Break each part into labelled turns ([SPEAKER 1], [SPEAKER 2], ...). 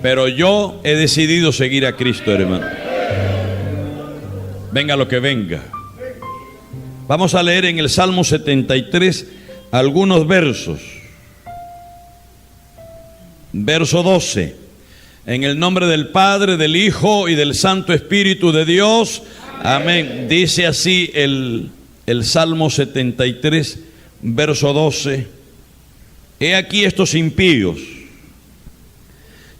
[SPEAKER 1] Pero yo he decidido seguir a Cristo, hermano. Venga lo que venga. Vamos a leer en el Salmo 73 algunos versos. Verso 12. En el nombre del Padre, del Hijo y del Santo Espíritu de Dios. Amén. Dice así el Salmo 73, verso 12. He aquí estos impíos,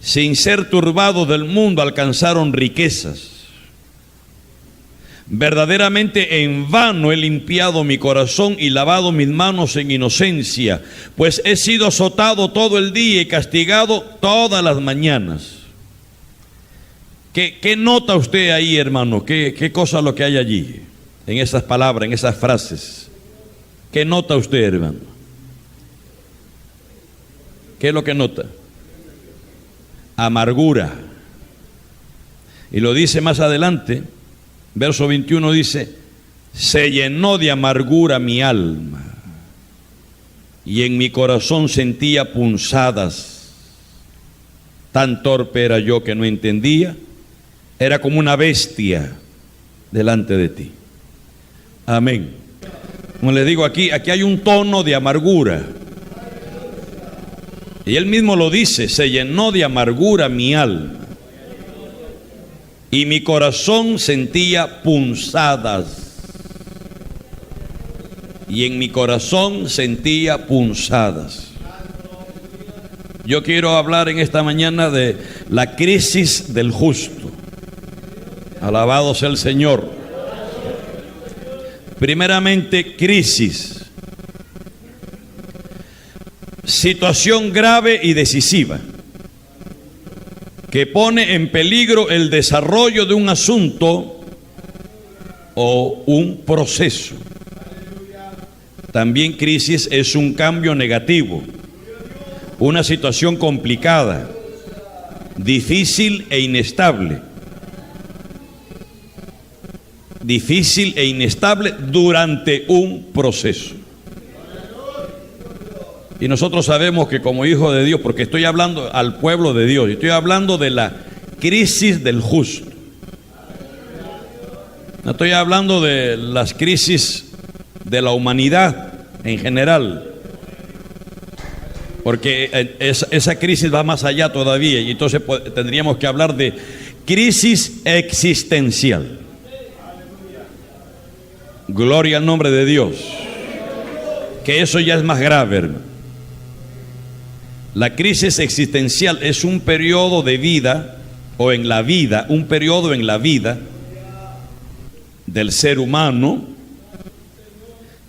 [SPEAKER 1] sin ser turbados del mundo, alcanzaron riquezas. Verdaderamente en vano he limpiado mi corazón y lavado mis manos en inocencia, pues he sido azotado todo el día y castigado todas las mañanas. ¿Qué nota usted ahí, hermano? ¿Qué cosa lo que hay allí? En esas palabras, en esas frases. ¿Qué nota usted, hermano? ¿Qué es lo que nota? Amargura. Y lo dice más adelante, verso 21 dice: se llenó de amargura mi alma, y en mi corazón sentía punzadas. Tan torpe era yo que no entendía, era como una bestia delante de ti. Amén. Como les digo, aquí hay un tono de amargura. Y él mismo lo dice: se llenó de amargura mi alma, y mi corazón sentía punzadas. Y en mi corazón sentía punzadas. Yo quiero hablar en esta mañana de la crisis del justo. Alabado sea el Señor. Primeramente, crisis. Situación grave y decisiva que pone en peligro el desarrollo de un asunto o un proceso. También crisis es un cambio negativo, una situación complicada, difícil e inestable. Difícil e inestable durante un proceso. Y nosotros sabemos que como hijos de Dios, porque estoy hablando al pueblo de Dios, estoy hablando de la crisis del justo. No estoy hablando de las crisis de la humanidad en general, porque esa crisis va más allá todavía, y entonces tendríamos que hablar de crisis existencial. Gloria al nombre de Dios. Que eso ya es más grave, hermano. La crisis existencial es un periodo de vida, o en la vida, un periodo en la vida del ser humano,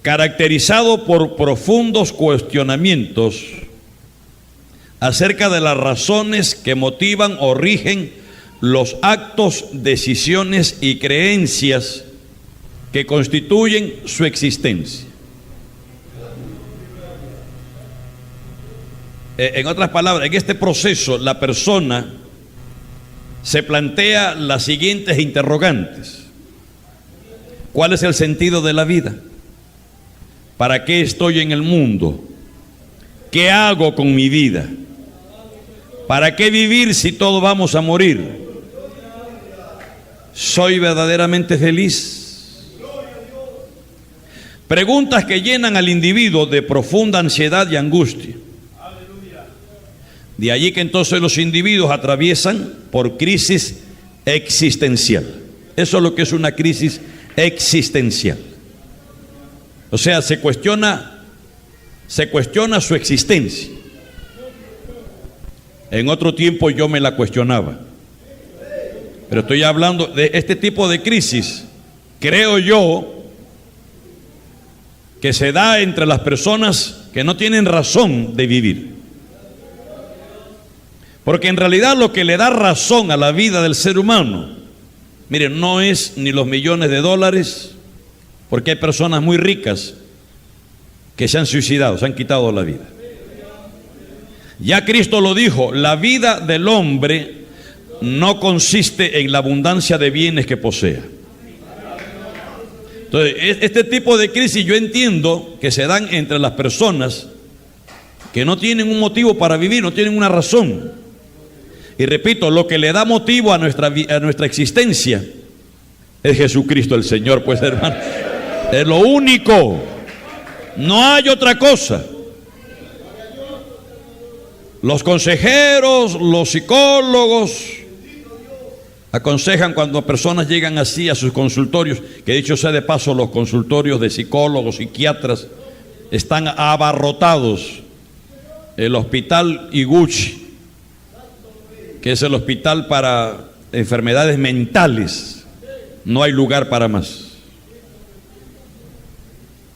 [SPEAKER 1] caracterizado por profundos cuestionamientos acerca de las razones que motivan o rigen los actos, decisiones y creencias que constituyen su existencia. En otras palabras, en este proceso la persona se plantea las siguientes interrogantes: ¿cuál es el sentido de la vida? ¿Para qué estoy en el mundo? ¿Qué hago con mi vida? ¿Para qué vivir si todos vamos a morir? ¿Soy verdaderamente feliz? Preguntas que llenan al individuo de profunda ansiedad y angustia. De allí que entonces los individuos atraviesan por crisis existencial. Eso es lo que es una crisis existencial. O sea, se cuestiona su existencia. En otro tiempo yo me la cuestionaba, pero estoy hablando de este tipo de crisis, creo yo, que se da entre las personas que no tienen razón de vivir. Porque en realidad lo que le da razón a la vida del ser humano, miren, no es ni los millones de dólares, porque hay personas muy ricas que se han suicidado, se han quitado la vida. Ya Cristo lo dijo: la vida del hombre no consiste en la abundancia de bienes que posea. Entonces, este tipo de crisis yo entiendo que se dan entre las personas que no tienen un motivo para vivir, no tienen una razón. Y repito, lo que le da motivo a nuestra existencia es Jesucristo el Señor, pues hermano. Es lo único. No hay otra cosa. Los consejeros, los psicólogos aconsejan cuando personas llegan así a sus consultorios, que dicho sea de paso, los consultorios de psicólogos, psiquiatras están abarrotados. El hospital Iguchi, que es el hospital para enfermedades mentales, no hay lugar para más.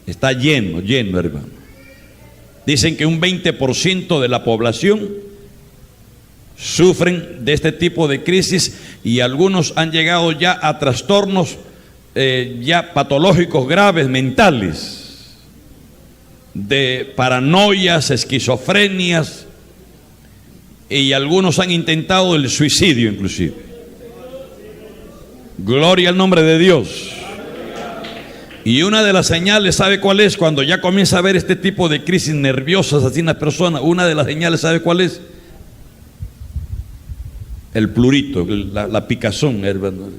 [SPEAKER 1] Está lleno, hermano. Dicen que un 20% de la población sufren de este tipo de crisis y algunos han llegado ya a trastornos ya patológicos graves mentales, de paranoias, esquizofrenias, y algunos han intentado el suicidio inclusive. Gloria al nombre de Dios. Y una de las señales, ¿sabe cuál es? Cuando ya comienza a haber este tipo de crisis nerviosas así en las personas, una de las señales, ¿sabe cuál es? El plurito, la picazón, hermano.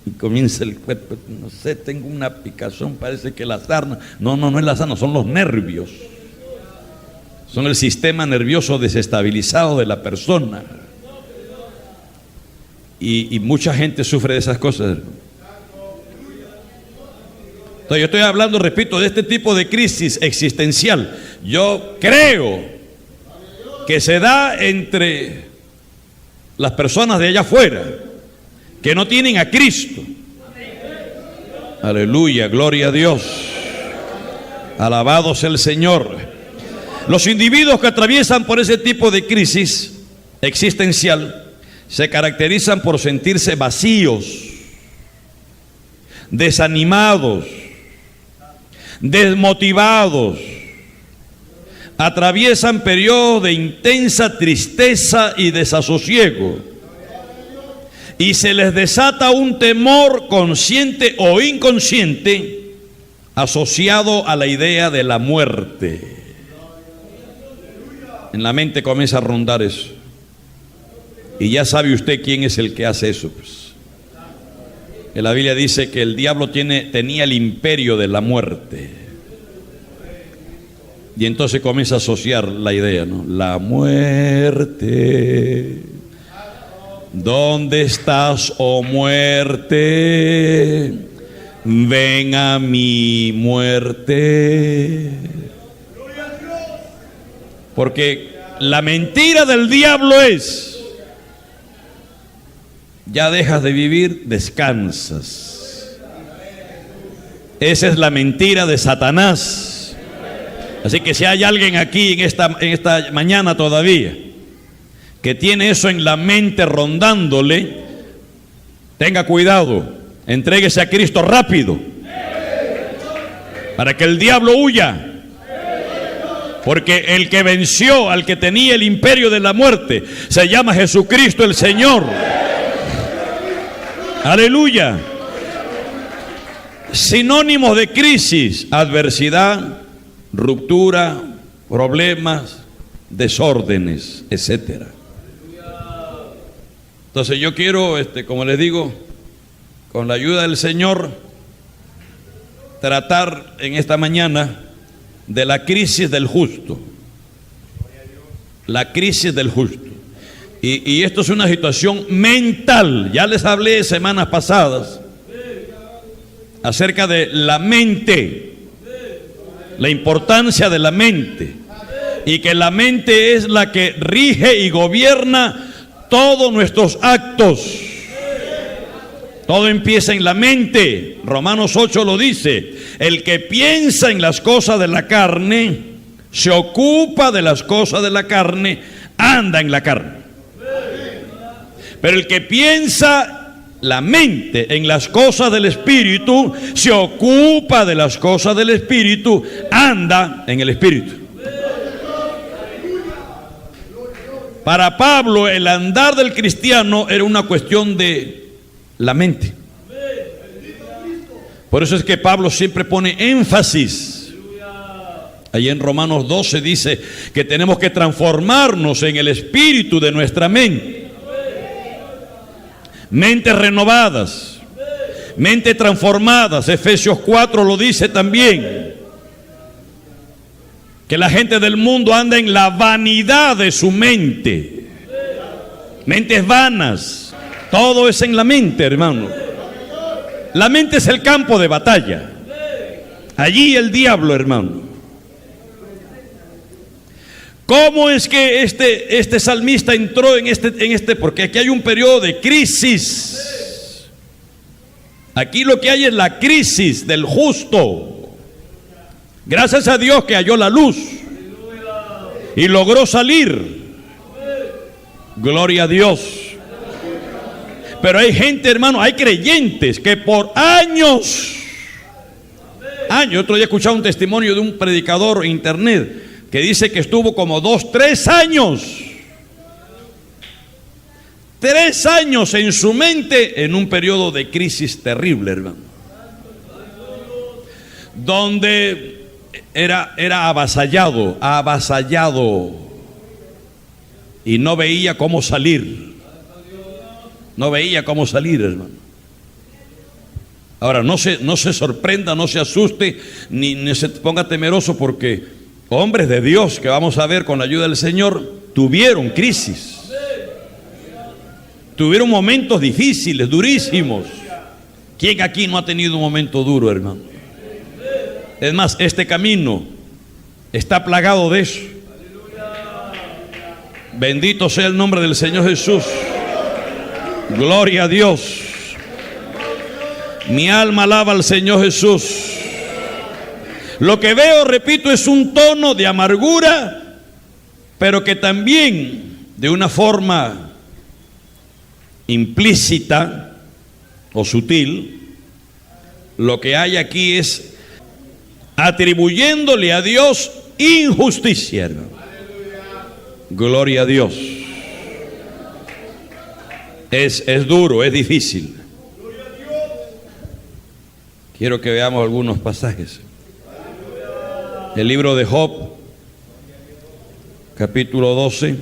[SPEAKER 1] Y comienza el cuerpo, no sé, tengo una picazón, parece que la sarna. No es la sarna, son los nervios. Son el sistema nervioso desestabilizado de la persona. Y mucha gente sufre de esas cosas. Entonces yo estoy hablando, repito, de este tipo de crisis existencial. Yo creo que se da entre las personas de allá afuera que no tienen a Cristo. Aleluya, gloria a Dios. Alabado sea el Señor. Los individuos que atraviesan por ese tipo de crisis existencial se caracterizan por sentirse vacíos, desanimados, desmotivados. Atraviesan periodos de intensa tristeza y desasosiego, y se les desata un temor consciente o inconsciente asociado a la idea de la muerte. En la mente comienza a rondar eso, y ya sabe usted quién es el que hace eso, pues. En la Biblia dice que el diablo tenía el imperio de la muerte. Y entonces comienza a asociar la idea, ¿no? La muerte. ¿Dónde estás, oh muerte? Ven a mi muerte. Porque la mentira del diablo es: ya dejas de vivir, descansas. Esa es la mentira de Satanás. Así que si hay alguien aquí en esta mañana todavía que tiene eso en la mente rondándole, tenga cuidado, entréguese a Cristo rápido para que el diablo huya. Porque el que venció al que tenía el imperio de la muerte se llama Jesucristo el Señor. Aleluya. Sinónimos de crisis: adversidad, ruptura, problemas, desórdenes, etcétera. Entonces yo quiero, como les digo, con la ayuda del Señor, tratar en esta mañana de la crisis del justo. La crisis del justo. Y esto es una situación mental. Ya les hablé semanas pasadas acerca de la mente, la importancia de la mente, y que la mente es la que rige y gobierna todos nuestros actos. Todo empieza en la mente. Romanos 8 lo dice: el que piensa en las cosas de la carne, se ocupa de las cosas de la carne, anda en la carne. Pero el que piensa la mente en las cosas del Espíritu, se ocupa de las cosas del Espíritu, anda en el Espíritu. Para Pablo, el andar del cristiano era una cuestión de la mente. Por eso es que Pablo siempre pone énfasis Ahí en Romanos 12 dice que tenemos que transformarnos en el espíritu de nuestra mente. Mentes renovadas, mentes transformadas. Efesios 4 lo dice también. Que la gente del mundo anda en la vanidad de su mente. Mentes vanas. Todo es en la mente, hermano. La mente es el campo de batalla. Allí el diablo, hermano. ¿Cómo es que este salmista entró en este? Porque aquí hay un periodo de crisis. Aquí lo que hay es la crisis del justo. Gracias a Dios que halló la luz y logró salir. Gloria a Dios. Pero hay gente, hermano, hay creyentes que por años, otro día escuchaba un testimonio de un predicador en internet que dice que estuvo como 2-3 años. 3 años en su mente en un periodo de crisis terrible, hermano. Donde era avasallado y no veía cómo salir. No veía cómo salir, hermano. Ahora, no se sorprenda, no se asuste, ni se ponga temeroso, porque hombres de Dios que vamos a ver con la ayuda del Señor tuvieron crisis. Tuvieron momentos difíciles, durísimos. ¿Quién aquí no ha tenido un momento duro, hermano? Es más, este camino está plagado de eso. Bendito sea el nombre del Señor Jesús. Gloria a Dios. Mi alma alaba al Señor Jesús. Lo que veo, repito, es un tono de amargura, pero que también de una forma implícita o sutil, lo que hay aquí es atribuyéndole a Dios injusticia, hermano. Gloria a Dios. Es duro, es difícil. Quiero que veamos algunos pasajes. El libro de Job, capítulo 12.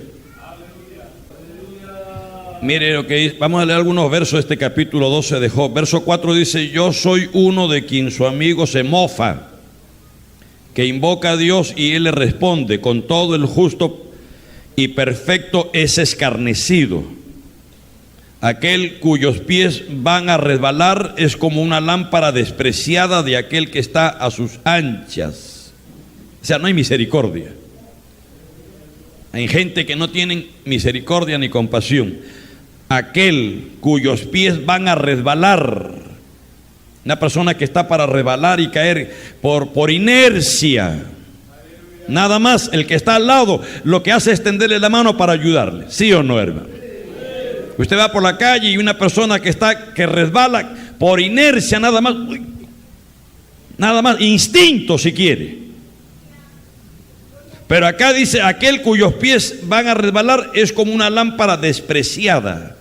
[SPEAKER 1] Mire lo que dice. Vamos a leer algunos versos de este capítulo 12 de Job. Verso 4 dice: yo soy uno de quien su amigo se mofa, que invoca a Dios y él le responde. Con todo el justo y perfecto es escarnecido. Aquel cuyos pies van a resbalar es como una lámpara despreciada de aquel que está a sus anchas. O sea, no hay misericordia. Hay gente que no tienen misericordia ni compasión. Aquel cuyos pies van a resbalar. Una persona que está para resbalar y caer por inercia. Nada más, el que está al lado lo que hace es tenderle la mano para ayudarle. ¿Sí o no, hermano? Usted va por la calle y una persona que resbala por inercia, nada más, instinto si quiere. Pero acá dice: aquel cuyos pies van a resbalar es como una lámpara despreciada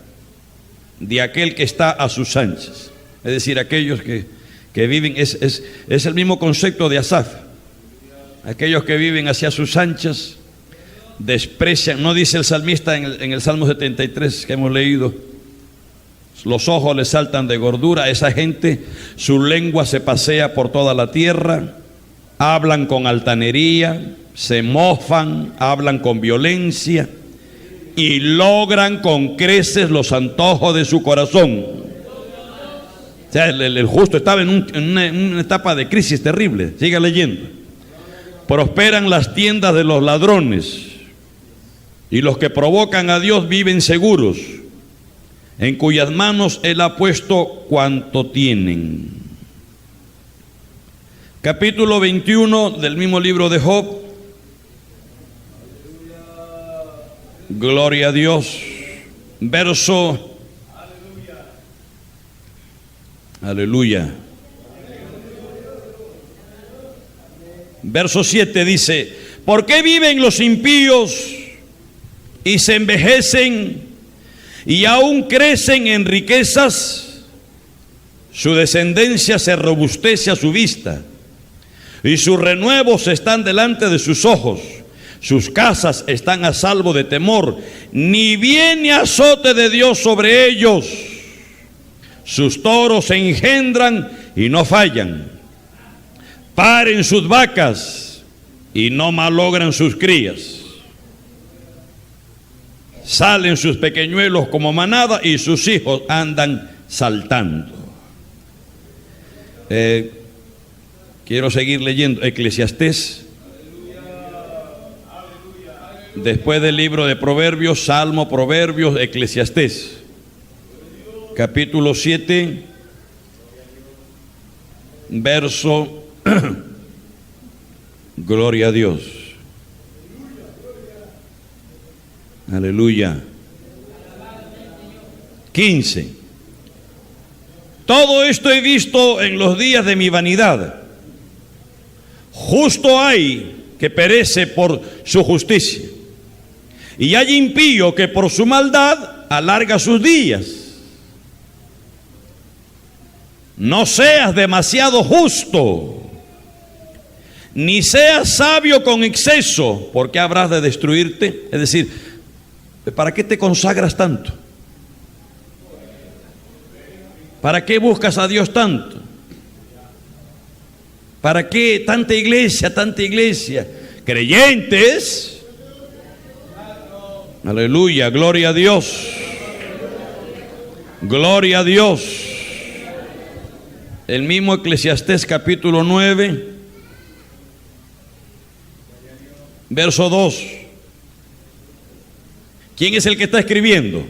[SPEAKER 1] de aquel que está a sus anchas. Es decir, aquellos que viven, es el mismo concepto de Asaf. Aquellos que viven hacia sus anchas desprecian. No dice el salmista en el Salmo 73 que hemos leído: los ojos le saltan de gordura. Esa gente, su lengua se pasea por toda la tierra, hablan con altanería, se mofan, hablan con violencia y logran con creces los antojos de su corazón. O sea, el justo estaba en una etapa de crisis terrible. Siga leyendo. Prosperan las tiendas de los ladrones, y los que provocan a Dios viven seguros, en cuyas manos Él ha puesto cuanto tienen. Capítulo 21 del mismo libro de Job. Gloria a Dios. Verso. Aleluya. Verso 7 dice: ¿por qué viven los impíos y se envejecen y aún crecen en riquezas? Su descendencia se robustece a su vista. y sus renuevos están delante de sus ojos. Sus casas están a salvo de temor, ni viene azote de Dios sobre ellos. Sus toros se engendran y no fallan. Paren sus vacas y no malogran sus crías. Salen sus pequeñuelos como manada y sus hijos andan saltando. Quiero seguir leyendo Eclesiastés. Después del libro de Proverbios, Salmo, Proverbios, Eclesiastés. Capítulo 7, verso, gloria a Dios. Aleluya. 15. Todo esto he visto en los días de mi vanidad. Justo hay que perece por su justicia, y hay impío que por su maldad alarga sus días. No seas demasiado justo, ni seas sabio con exceso, porque habrás de destruirte. Es decir, ¿para qué te consagras tanto? ¿Para qué buscas a Dios tanto? ¿Para qué tanta iglesia, tanta iglesia? Creyentes. Aleluya, gloria a Dios. Gloria a Dios. El mismo Eclesiastés capítulo 9, verso 2. ¿Quién es el que está escribiendo?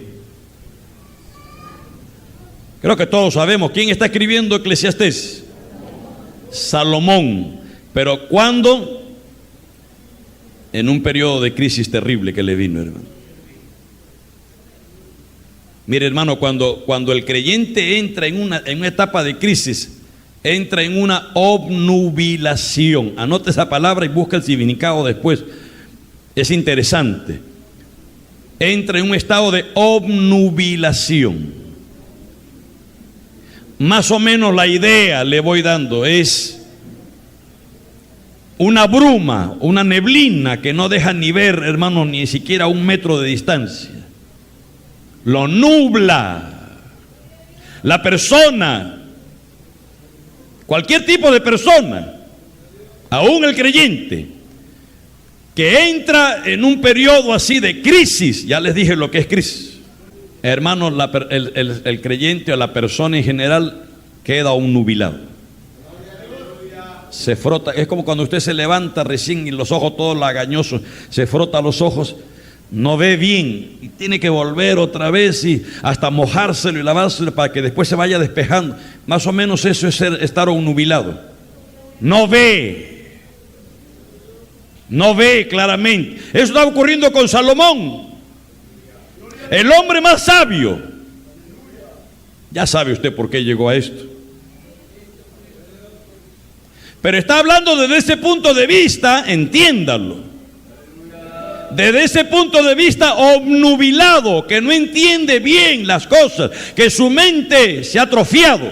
[SPEAKER 1] Creo que todos sabemos quién está escribiendo Eclesiastés. Salomón. Pero ¿cuándo? En un periodo de crisis terrible que le vino, hermano. Mire, hermano, cuando el creyente entra en una etapa de crisis, entra en una obnubilación. Anote esa palabra y busca el significado después. Es interesante. Entra en un estado de obnubilación. Más o menos la idea le voy dando es una bruma, una neblina que no deja ni ver, hermano, ni siquiera 1 metro de distancia. Lo nubla. La persona, cualquier tipo de persona, aún el creyente, que entra en un periodo así de crisis, ya les dije lo que es crisis. Hermanos, el creyente o la persona en general queda obnubilado. Se frota, es como cuando usted se levanta recién y los ojos todos lagañosos, se frota los ojos, no ve bien y tiene que volver otra vez y hasta mojárselo y lavárselo para que después se vaya despejando. Más o menos eso es estar obnubilado. No ve claramente. Eso está ocurriendo con Salomón, el hombre más sabio. Ya sabe usted por qué llegó a esto. Pero está hablando desde ese punto de vista, entiéndalo. Desde ese punto de vista obnubilado, que no entiende bien las cosas, que su mente se ha atrofiado.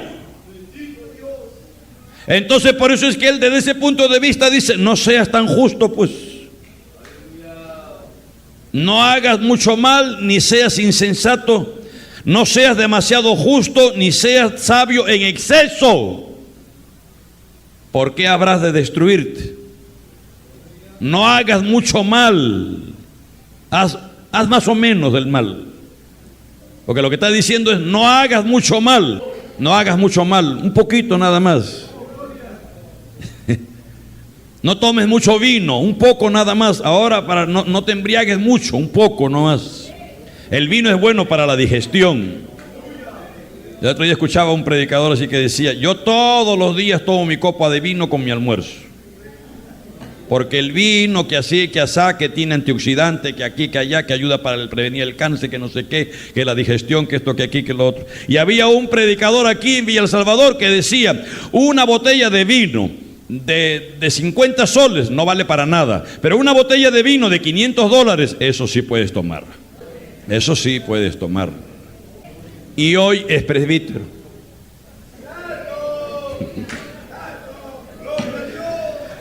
[SPEAKER 1] Entonces por eso es que él desde ese punto de vista dice, no seas tan justo pues. No hagas mucho mal, ni seas insensato, no seas demasiado justo, ni seas sabio en exceso. ¿Por qué habrás de destruirte? No hagas mucho mal, haz más o menos del mal. Porque lo que está diciendo es, no hagas mucho mal, un poquito nada más. No tomes mucho vino, un poco nada más. Ahora no te embriagues mucho, un poco nomás. El vino es bueno para la digestión. El otro día escuchaba a un predicador así que decía, yo todos los días tomo mi copa de vino con mi almuerzo. Porque el vino que así, que asá, que tiene antioxidante, que aquí, que allá, que ayuda para prevenir el cáncer, que no sé qué, que la digestión, que esto, que aquí, que lo otro. Y había un predicador aquí en Villa El Salvador que decía, una botella de vino de 50 soles no vale para nada, pero una botella de vino de $500, eso sí puedes tomar. Eso sí puedes tomar. Y hoy es presbítero.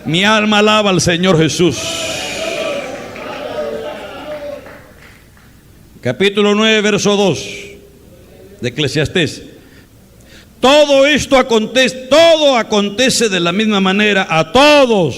[SPEAKER 1] Mi alma alaba al Señor Jesús. Capítulo 9, verso 2 de Eclesiastés. Todo acontece de la misma manera a todos.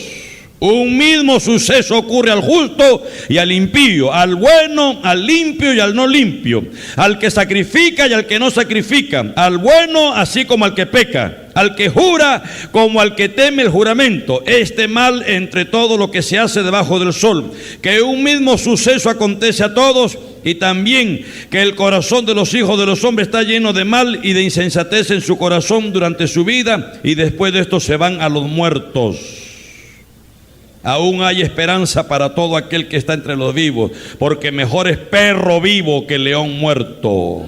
[SPEAKER 1] Un mismo suceso ocurre al justo y al impío, al bueno, al limpio y al no limpio, al que sacrifica y al que no sacrifica, al bueno así como al que peca, al que jura como al que teme el juramento. Este mal entre todo lo que se hace debajo del sol, que un mismo suceso acontece a todos, y también que el corazón de los hijos de los hombres está lleno de mal y de insensatez en su corazón durante su vida, y después de esto se van a los muertos. Aún hay esperanza para todo aquel que está entre los vivos, porque mejor es perro vivo que león muerto.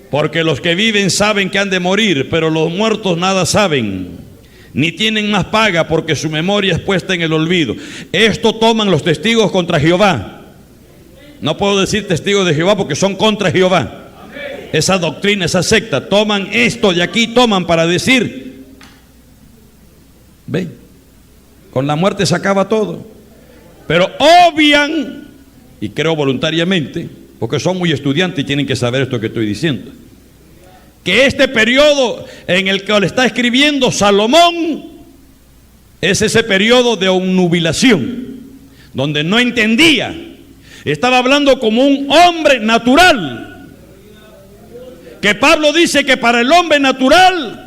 [SPEAKER 1] Porque los que viven saben que han de morir, pero los muertos nada saben, ni tienen más paga, porque su memoria es puesta en el olvido. Esto toman los testigos contra Jehová. No puedo decir testigos de Jehová porque son contra Jehová. Esa doctrina, esa secta, toman esto de aquí, toman para decir, ven, con la muerte se acaba todo. Pero obvian, y creo voluntariamente, porque son muy estudiantes y tienen que saber esto que estoy diciendo, que este periodo en el que le está escribiendo Salomón es ese periodo de obnubilación, donde no entendía, estaba hablando como un hombre natural, que Pablo dice que para el hombre natural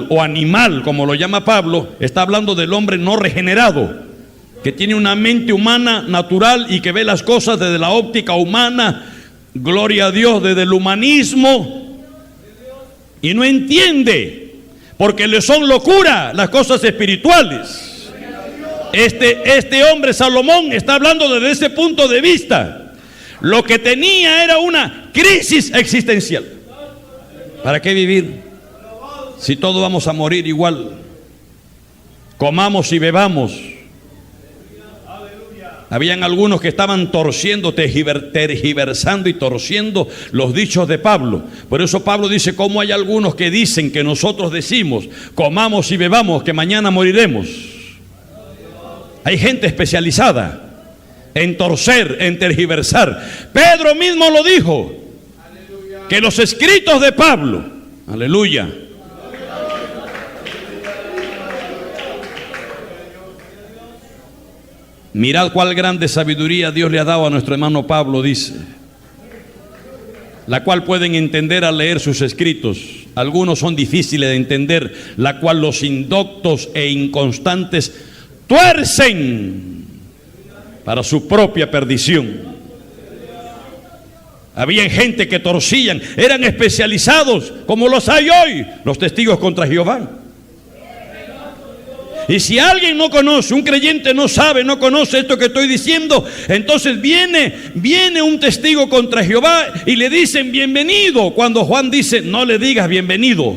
[SPEAKER 1] o animal, como lo llama Pablo, está hablando del hombre no regenerado, que tiene una mente humana natural y que ve las cosas desde la óptica humana, gloria a Dios, desde el humanismo, y no entiende, porque le son locura las cosas espirituales. Este hombre Salomón está hablando desde ese punto de vista. Lo que tenía era una crisis existencial. ¿Para qué vivir si todos vamos a morir igual? Comamos y bebamos. Habían algunos que estaban torciendo, tergiversando y torciendo los dichos de Pablo. Por eso Pablo dice, ¿cómo hay algunos que dicen que nosotros decimos, comamos y bebamos, que mañana moriremos? Hay gente especializada en torcer, en tergiversar. Pedro mismo lo dijo, que los escritos de Pablo, aleluya, mirad cuál grande sabiduría Dios le ha dado a nuestro hermano Pablo, dice, la cual pueden entender al leer sus escritos. Algunos son difíciles de entender, la cual los indoctos e inconstantes tuercen para su propia perdición. Había gente que torcían, eran especializados, como los hay hoy, los testigos contra Jehová. Y si alguien no conoce, un creyente no sabe, no conoce esto que estoy diciendo, entonces viene un testigo contra Jehová y le dicen bienvenido, cuando Juan dice no le digas bienvenido.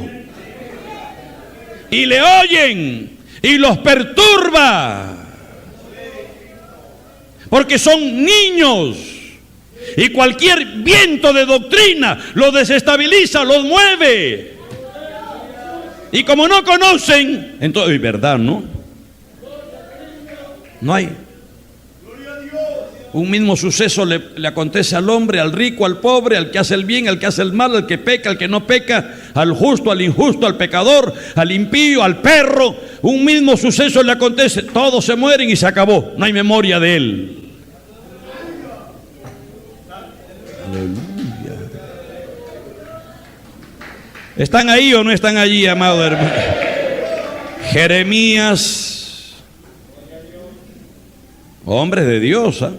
[SPEAKER 1] Y le oyen y los perturba, porque son niños, y cualquier viento de doctrina los desestabiliza, los mueve. Y como no conocen, entonces, ¿verdad, no? No hay. Un mismo suceso le acontece al hombre, al rico, al pobre, al que hace el bien, al que hace el mal, al que peca, al que no peca, al justo, al injusto, al pecador, al impío, al perro. Un mismo suceso le acontece, todos se mueren y se acabó, no hay memoria de él. Aleluya. ¿Están ahí o no están allí, amado hermano? Jeremías, hombres de Dios, ¿eh?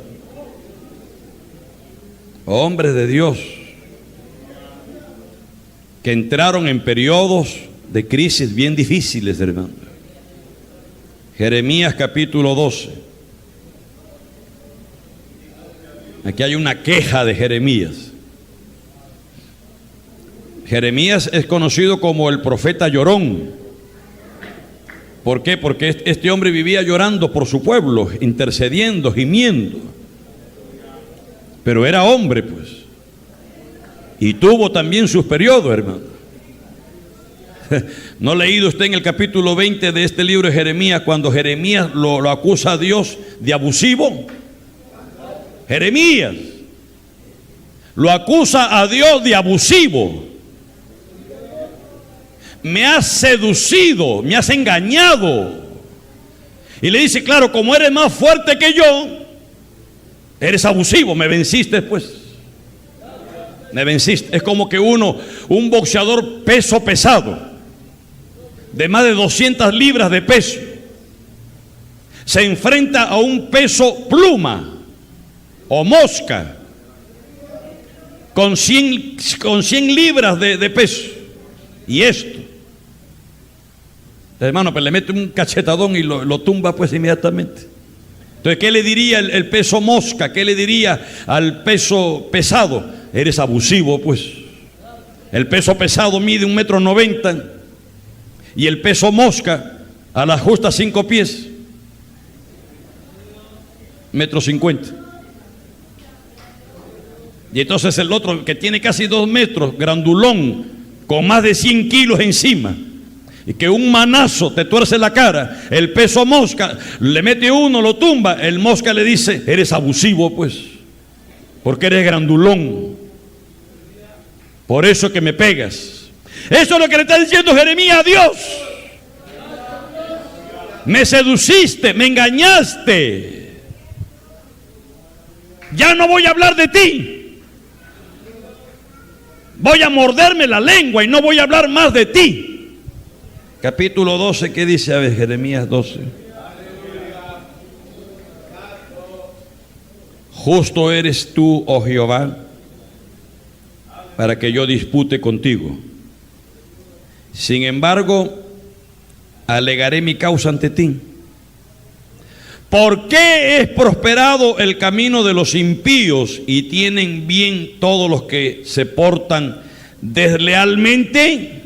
[SPEAKER 1] Hombres de Dios que entraron en periodos de crisis bien difíciles, hermano. Jeremías capítulo 12. Aquí hay una queja de Jeremías. Jeremías es conocido como el profeta llorón. ¿Por qué? Porque este hombre vivía llorando por su pueblo, intercediendo, gimiendo. Pero era hombre, pues. Y tuvo también sus periodos, hermano. ¿No ha leído usted en el capítulo 20 de este libro de Jeremías cuando Jeremías lo acusa a Dios de abusivo? Jeremías lo acusa a Dios de abusivo. Me has seducido, me has engañado. Y le dice, claro, como eres más fuerte que yo, eres abusivo, me venciste pues. Me venciste. Es como que un boxeador peso pesado, de más de 200 libras de peso, se enfrenta a un peso pluma o mosca con 100 libras de peso. Y esto, hermano, pues le mete un cachetadón y lo tumba pues inmediatamente. Entonces, ¿qué le diría el peso mosca? ¿Qué le diría al peso pesado? Eres abusivo pues. El peso pesado mide 1,90 m y el peso mosca a la justa 5 pies, 1,50 m. Y entonces el otro, que tiene casi 2 metros, grandulón, con más de 100 kilos encima, y que un manazo te tuerce la cara, el peso mosca, le mete uno, lo tumba, el mosca le dice, eres abusivo pues, porque eres grandulón, por eso que me pegas. Eso es lo que le está diciendo Jeremías a Dios. Me seduciste, me engañaste, ya no voy a hablar de ti. Voy a morderme la lengua y no voy a hablar más de ti. Capítulo 12, ¿qué dice? A ver, Jeremías 12. Justo eres tú, oh Jehová, para que yo dispute contigo. Sin embargo, alegaré mi causa ante ti. ¿Por qué es prosperado el camino de los impíos y tienen bien todos los que se portan deslealmente?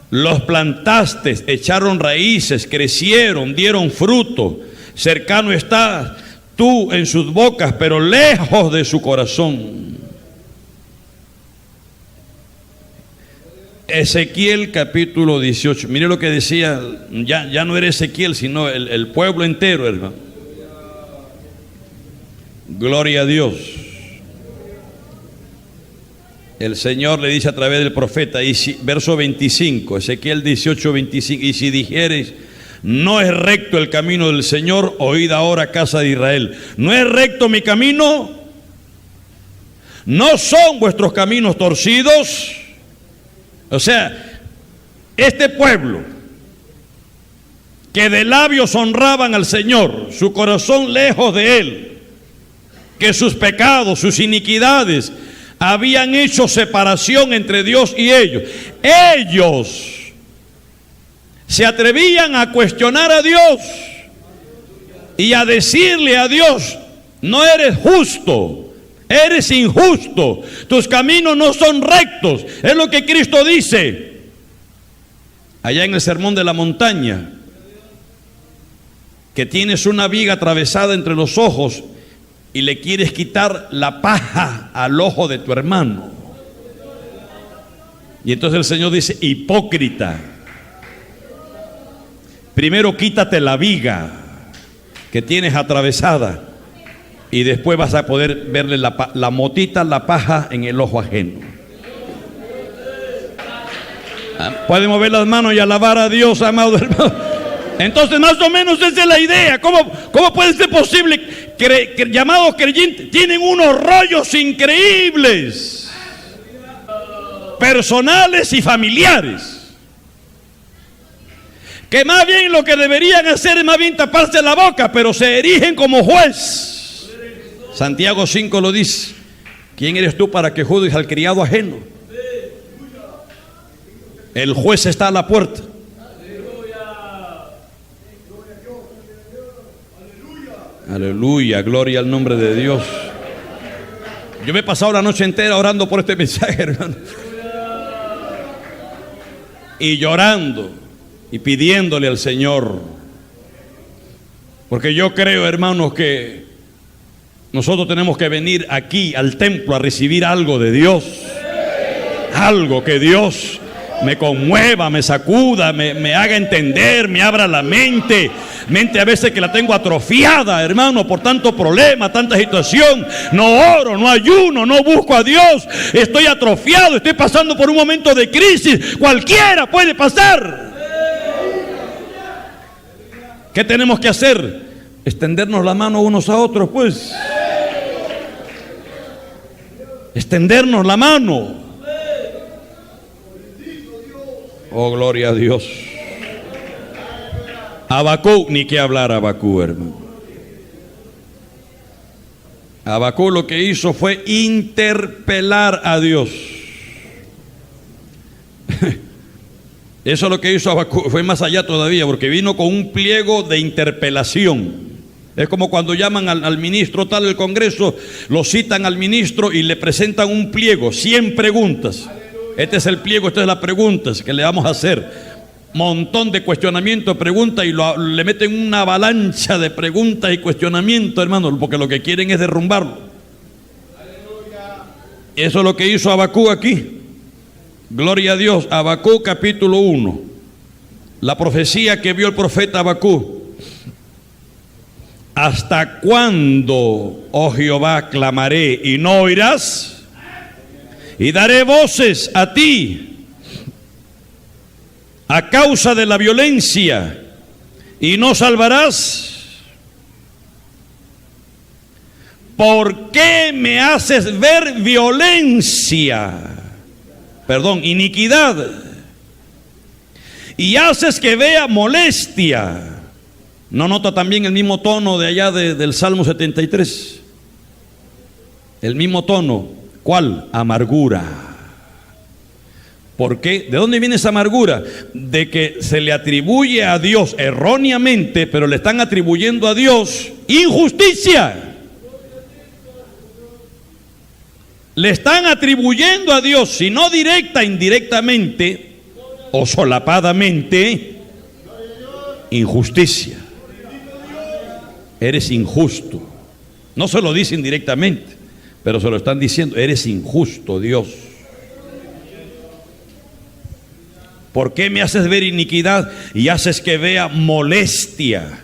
[SPEAKER 1] Los plantaste, echaron raíces, crecieron, dieron fruto. Cercano estás tú en sus bocas, pero lejos de su corazón. Ezequiel capítulo 18. Mire lo que decía, ya no era Ezequiel, sino el pueblo entero, hermano. Gloria a Dios. El Señor le dice a través del profeta, verso 25, Ezequiel 18, 25, y si dijeres, no es recto el camino del Señor, oíd ahora, casa de Israel. ¿No es recto mi camino? ¿No son vuestros caminos torcidos? O sea, este pueblo que de labios honraban al Señor, su corazón lejos de Él, que sus pecados, sus iniquidades habían hecho separación entre Dios y ellos. Ellos se atrevían a cuestionar a Dios y a decirle a Dios, no eres justo, eres injusto, tus caminos no son rectos. Es lo que Cristo dice allá en el Sermón de la Montaña, que tienes una viga atravesada entre los ojos y le quieres quitar la paja al ojo de tu hermano. Y entonces el Señor dice, hipócrita, primero quítate la viga que tienes atravesada y después vas a poder verle la motita, la paja en el ojo ajeno. Pueden mover las manos y alabar a Dios, amado hermano. Entonces, más o menos esa es la idea. ¿Cómo puede ser posible que llamados creyentes tienen unos rollos increíbles, personales y familiares, que más bien lo que deberían hacer es más bien taparse la boca, pero se erigen como juez? Santiago 5 lo dice. ¿Quién eres tú para que juzgues al criado ajeno? El juez está a la puerta. Aleluya, gloria al nombre de Dios. Yo me he pasado la noche entera orando por este mensaje, hermano, y llorando y pidiéndole al Señor, porque yo creo, hermanos, que nosotros tenemos que venir aquí al templo a recibir algo de Dios, algo que Dios me conmueva, me sacuda, me haga entender, me abra la mente a veces que la tengo atrofiada, hermano, por tanto problema, tanta situación. No oro, no ayuno, no busco a Dios, estoy atrofiado, estoy pasando por un momento de crisis. Cualquiera puede pasar. ¿Qué tenemos que hacer? Extendernos la mano unos a otros, pues. Extendernos la mano. Oh, gloria a Dios. Habacuc, ni qué hablar Habacuc, hermano. Habacuc lo que hizo fue interpelar a Dios. Eso es lo que hizo Habacuc, fue más allá todavía, porque vino con un pliego de interpelación. Es como cuando llaman al ministro tal del Congreso, lo citan al ministro y le presentan un pliego, 100 preguntas. Este es el pliego, estas son las preguntas que le vamos a hacer. Montón de cuestionamientos, preguntas, y le meten una avalancha de preguntas y cuestionamientos, hermano, porque lo que quieren es derrumbarlo. Eso es lo que hizo Habacuc aquí. Gloria a Dios. Habacuc capítulo 1. La profecía que vio el profeta Habacuc. ¿Hasta cuándo, oh Jehová, clamaré y no oirás? Y daré voces a ti a causa de la violencia y no salvarás. ¿Por qué me haces ver violencia? Perdón, iniquidad. Y haces que vea molestia. ¿No nota también el mismo tono de allá del Salmo 73? El mismo tono. ¿Cuál? Amargura. ¿Por qué? ¿De dónde viene esa amargura? De que se le atribuye a Dios erróneamente, pero le están atribuyendo a Dios injusticia. Le están atribuyendo a Dios, si no directa, indirectamente o solapadamente, injusticia. Eres injusto. No se lo dicen directamente, pero se lo están diciendo. Eres injusto, Dios. ¿Por qué me haces ver iniquidad y haces que vea molestia?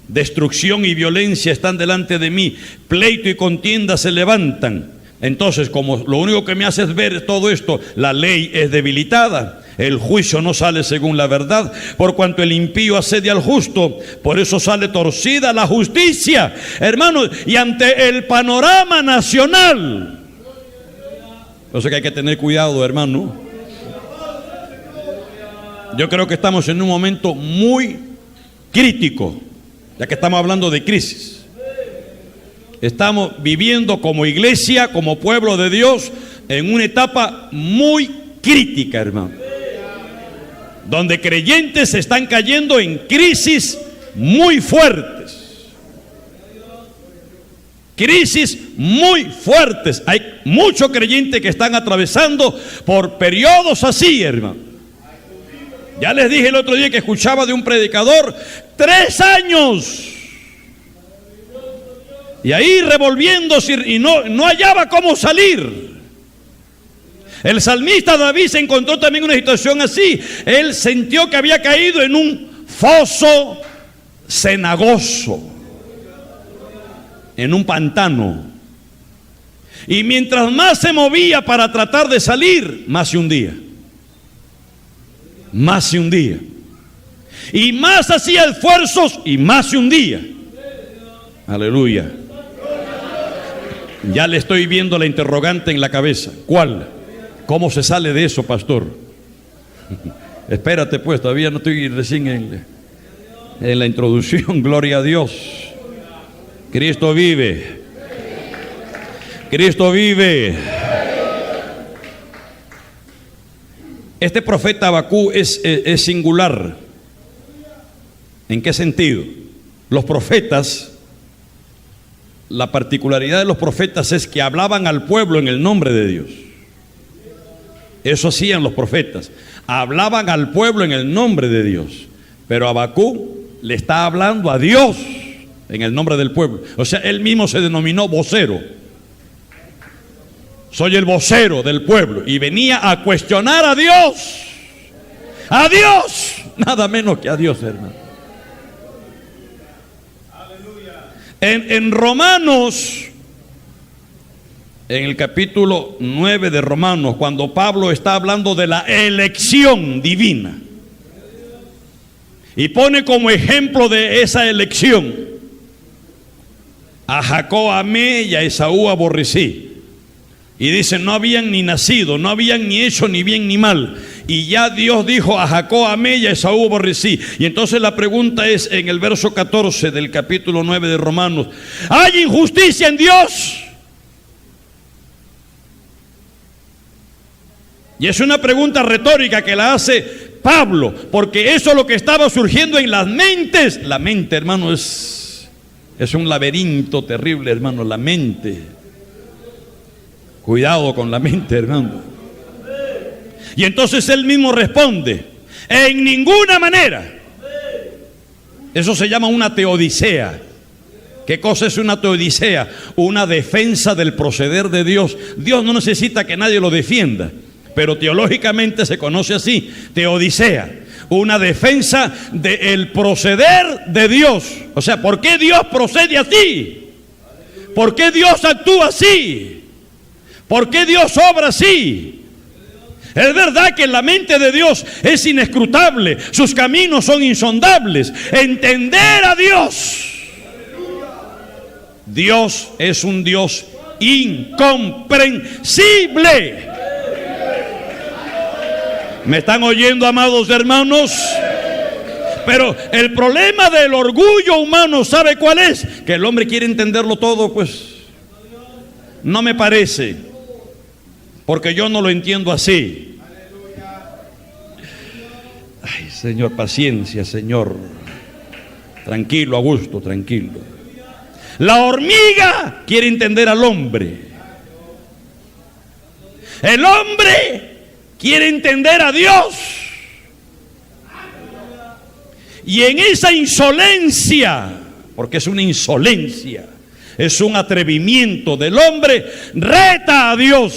[SPEAKER 1] Destrucción y violencia están delante de mí. Pleito y contienda se levantan. Entonces, como lo único que me haces ver es todo esto, la ley es debilitada. El juicio no sale según la verdad, por cuanto el impío asedia al justo, por eso sale torcida la justicia, hermanos, y ante el panorama nacional. Por eso que hay que tener cuidado, hermano. Yo creo que estamos en un momento muy crítico, ya que estamos hablando de crisis. Estamos viviendo como iglesia, como pueblo de Dios, en una etapa muy crítica, hermano, donde creyentes están cayendo en crisis muy fuertes. Crisis muy fuertes. Hay muchos creyentes que están atravesando por periodos así, hermano. Ya les dije el otro día que escuchaba de un predicador 3 años. Y ahí revolviéndose y no hallaba cómo salir. El salmista David se encontró también en una situación así. Él sintió que había caído en un foso cenagoso, en un pantano. Y mientras más se movía para tratar de salir, más se hundía. Más se hundía. Y más hacía esfuerzos y más se hundía. Aleluya. Ya le estoy viendo la interrogante en la cabeza. ¿Cuál? ¿Cómo se sale de eso, pastor? Espérate pues, todavía no estoy recién en la introducción. Gloria a Dios. Cristo vive. Cristo vive. Este profeta Habacuc es singular. ¿En qué sentido? Los profetas, la particularidad de los profetas es que hablaban al pueblo en el nombre de Dios. Eso hacían los profetas, hablaban al pueblo en el nombre de Dios. Pero Habacuc le está hablando a Dios en el nombre del pueblo. O sea, él mismo se denominó vocero. Soy el vocero del pueblo. Y venía a cuestionar a Dios. a Dios, nada menos que a Dios, hermano. En Romanos, en el capítulo 9 de Romanos, cuando Pablo está hablando de la elección divina y pone como ejemplo de esa elección: a Jacob amé y a Esaú aborrecí. Y dice, no habían ni nacido, no habían ni hecho ni bien ni mal. Y ya Dios dijo, a Jacob amé y a Esaú aborrecí. Y entonces la pregunta es, en el verso 14 del capítulo 9 de Romanos: ¿hay injusticia en Dios? Y es una pregunta retórica que la hace Pablo, porque eso es lo que estaba surgiendo en las mentes. La mente, hermano, es un laberinto terrible, hermano, la mente. Cuidado con la mente, hermano. Y entonces él mismo responde: en ninguna manera. Eso se llama una teodicea. ¿Qué cosa es una teodicea? Una defensa del proceder de Dios. Dios no necesita que nadie lo defienda, pero teológicamente se conoce así: teodicea. Una defensa del proceder de Dios. O sea, ¿por qué Dios procede así? ¿Por qué Dios actúa así? ¿Por qué Dios obra así? Es verdad que la mente de Dios es inescrutable, sus caminos son insondables. Entender a Dios. Dios es un Dios incomprensible. ¿Me están oyendo, amados hermanos? Pero el problema del orgullo humano, ¿sabe cuál es? Que el hombre quiere entenderlo todo, pues no me parece, porque yo no lo entiendo así. Ay, Señor, paciencia, Señor. Tranquilo, Augusto, tranquilo. La hormiga quiere entender al hombre. El hombre quiere entender a Dios. Y en esa insolencia, porque es una insolencia, es un atrevimiento del hombre, reta a Dios.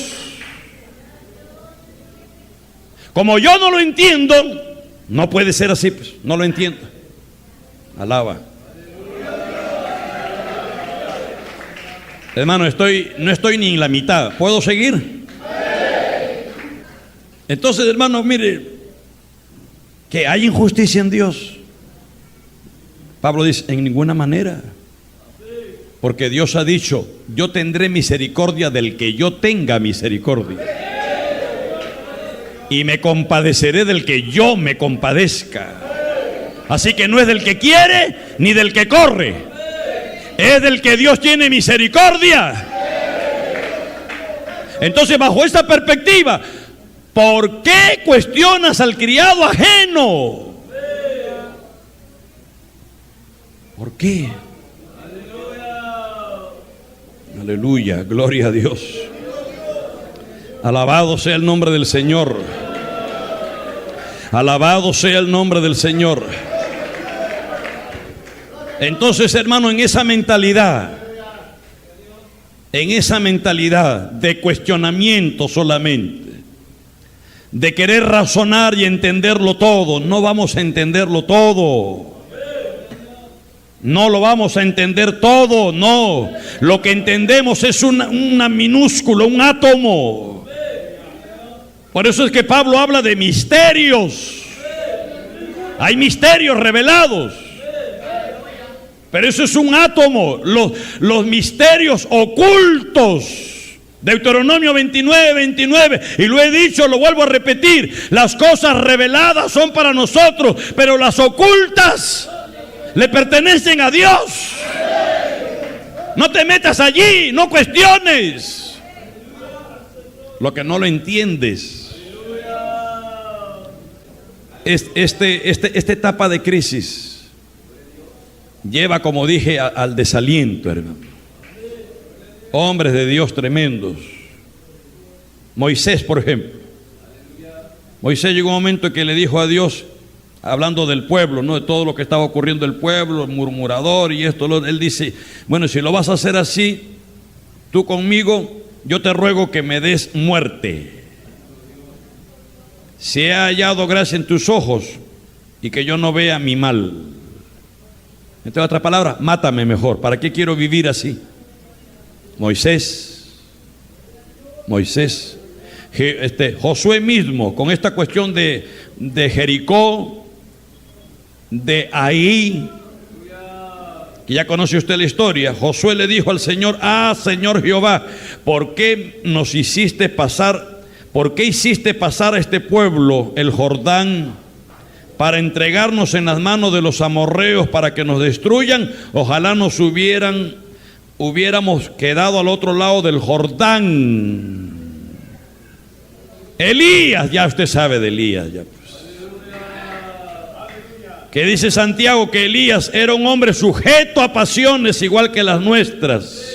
[SPEAKER 1] Como yo no lo entiendo, no puede ser así, pues, no lo entiendo. Alaba. Hermano, no estoy ni en la mitad. ¿Puedo seguir? Entonces, hermano, mire, que hay injusticia en Dios. Pablo dice, en ninguna manera. Porque Dios ha dicho, yo tendré misericordia del que yo tenga misericordia. Y me compadeceré del que yo me compadezca. Así que no es del que quiere ni del que corre, es del que Dios tiene misericordia. Entonces, bajo esta perspectiva, ¿por qué cuestionas al criado ajeno? ¿Por qué? Aleluya, gloria a Dios. Alabado sea el nombre del Señor. Alabado sea el nombre del Señor. Entonces, hermano, en esa mentalidad de cuestionamiento solamente, de querer razonar y entenderlo todo, no vamos a entenderlo todo. No lo vamos a entender todo, no. Lo que entendemos es una minúscula, un átomo. Por eso es que Pablo habla de misterios. Hay misterios revelados, pero eso es un átomo. Los misterios ocultos. Deuteronomio 29, y lo he dicho, lo vuelvo a repetir: las cosas reveladas son para nosotros, pero las ocultas le pertenecen a Dios. No te metas allí, no cuestiones lo que no lo entiendes. Esta etapa de crisis lleva, como dije, al desaliento, hermano. Hombres de Dios tremendos. Moisés, por ejemplo. Moisés llegó un momento en que le dijo a Dios, hablando del pueblo, ¿no?, de todo lo que estaba ocurriendo el pueblo, el murmurador y esto, él dice, bueno, si lo vas a hacer así, tú conmigo, yo te ruego que me des muerte. si he hallado gracia en tus ojos y que yo no vea mi mal. En otras palabras, mátame mejor. ¿Para qué quiero vivir así? Moisés, Josué mismo, con esta cuestión de Jericó, de Ahí, que ya conoce usted la historia. Josué le dijo al Señor: Señor Jehová, ¿por qué hiciste pasar a este pueblo el Jordán para entregarnos en las manos de los amorreos para que nos destruyan? Ojalá nos hubiéramos quedado al otro lado del Jordán. Elías, ya usted sabe de Elías, ya pues. Que dice Santiago que Elías era un hombre sujeto a pasiones igual que las nuestras.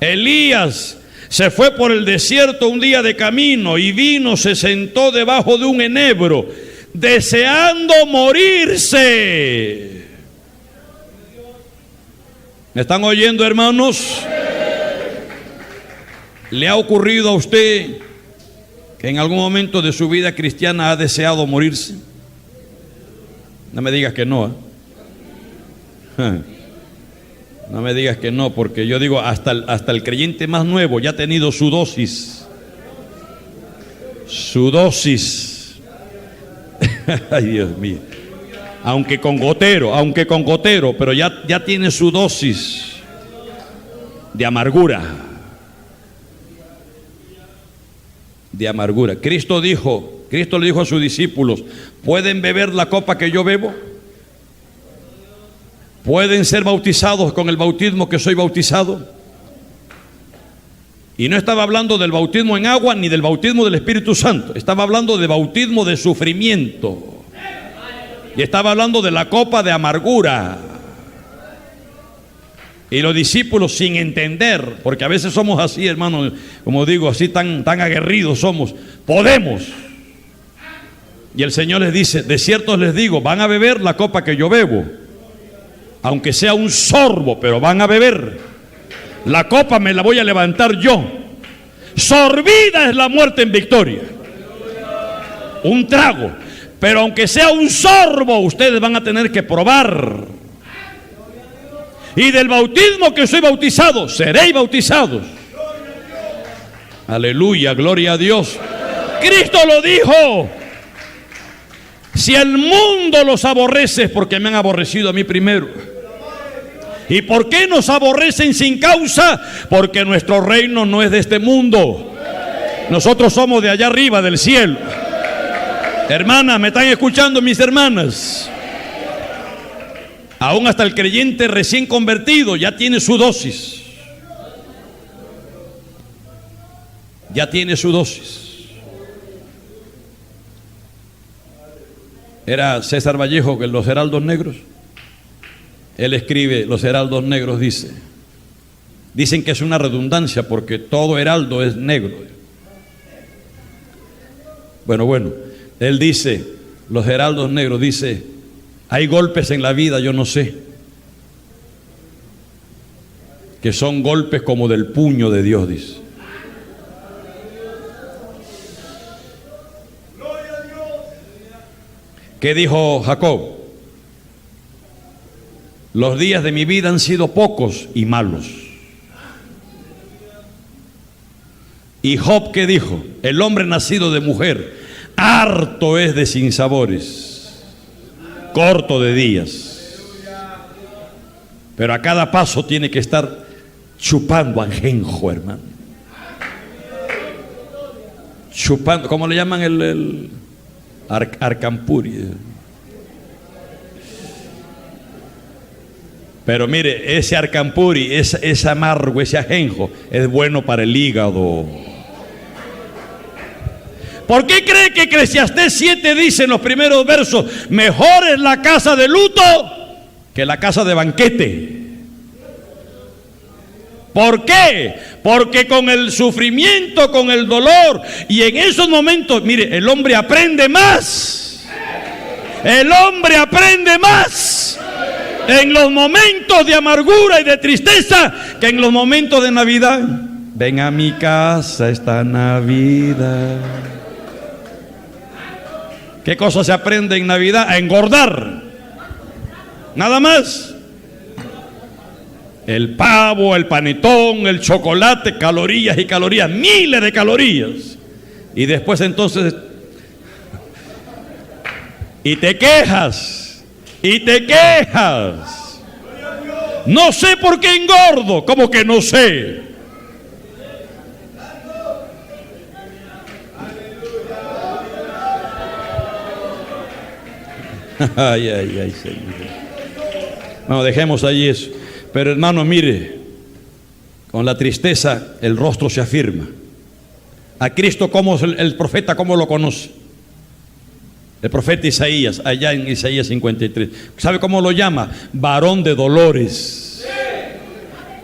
[SPEAKER 1] Elías se fue por el desierto un día de camino y vino, se sentó debajo de un enebro, deseando morirse. ¿Me están oyendo, hermanos? ¿Le ha ocurrido a usted que en algún momento de su vida cristiana ha deseado morirse? No me digas que no, No me digas que no, porque yo digo, hasta el creyente más nuevo ya ha tenido su dosis. Su dosis. Ay, Dios mío. Aunque con gotero, pero ya tiene su dosis de amargura. De amargura. Cristo le dijo a sus discípulos: ¿pueden beber la copa que yo bebo? ¿Pueden ser bautizados con el bautismo que soy bautizado? Y no estaba hablando del bautismo en agua ni del bautismo del Espíritu Santo. Estaba hablando de bautismo de sufrimiento. Y estaba hablando de la copa de amargura. Y los discípulos, sin entender, porque a veces somos así, hermanos, como digo, así tan aguerridos somos, podemos. Y el Señor les dice: de cierto les digo, van a beber la copa que yo bebo, aunque sea un sorbo, pero van a beber. La copa me la voy a levantar yo. Sorbida es la muerte en victoria. Un trago, pero aunque sea un sorbo, ustedes van a tener que probar. Y del bautismo que soy bautizado, seréis bautizados. Aleluya, gloria a Dios. Cristo lo dijo: si el mundo los aborrece, es porque me han aborrecido a mí primero. ¿Y por qué nos aborrecen sin causa? Porque nuestro reino no es de este mundo. Nosotros somos de allá arriba, del cielo. Hermanas, ¿me están escuchando, mis hermanas? Aún hasta el creyente recién convertido ya tiene su dosis. Ya tiene su dosis. Era César Vallejo, que en Los Heraldos Negros, él escribe: Los Heraldos Negros, dicen que es una redundancia porque todo heraldo es negro. Bueno, él dice, Los Heraldos Negros, dice: hay golpes en la vida, yo no sé, que son golpes como del puño de Dios, dice. ¿Qué dijo Jacob? Los días de mi vida han sido pocos y malos. Y Job, ¿qué dijo? El hombre nacido de mujer, harto es de sinsabores, corto de días. Pero a cada paso tiene que estar chupando ajenjo, hermano. Chupando, ¿cómo le llaman el arcampuri? Pero mire, ese arcampuri, ese amargo, ese ajenjo, es bueno para el hígado. ¿Por qué cree que Eclesiastés 7 dice en los primeros versos: mejor es la casa de luto que la casa de banquete? ¿Por qué? Porque con el sufrimiento, con el dolor, y en esos momentos, mire, el hombre aprende más. El hombre aprende más en los momentos de amargura y de tristeza que en los momentos de Navidad. Ven a mi casa esta Navidad. ¿Qué cosa se aprende en Navidad? A engordar. Nada más. El pavo, el panetón, el chocolate, calorías y calorías, miles de calorías. Y después entonces, y te quejas, No sé por qué engordo. ¿Cómo que no sé? Ay, Señor. No, dejemos ahí eso. Pero hermano, mire, con la tristeza el rostro se afirma. A Cristo, como el profeta, ¿cómo lo conoce? El profeta Isaías, allá en Isaías 53. ¿Sabe cómo lo llama? Varón de dolores,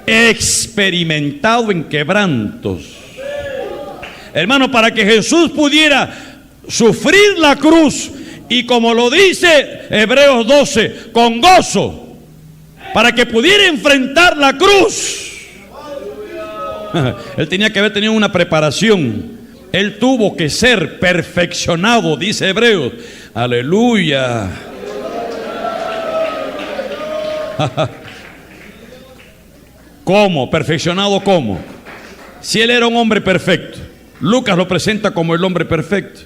[SPEAKER 1] experimentado en quebrantos. Hermano, para que Jesús pudiera sufrir la cruz, y como lo dice Hebreos 12, con gozo, para que pudiera enfrentar la cruz, él tenía que haber tenido una preparación. Él tuvo que ser perfeccionado, dice Hebreos. Aleluya. ¿Cómo? ¿Perfeccionado cómo? Si él era un hombre perfecto, Lucas lo presenta como el hombre perfecto.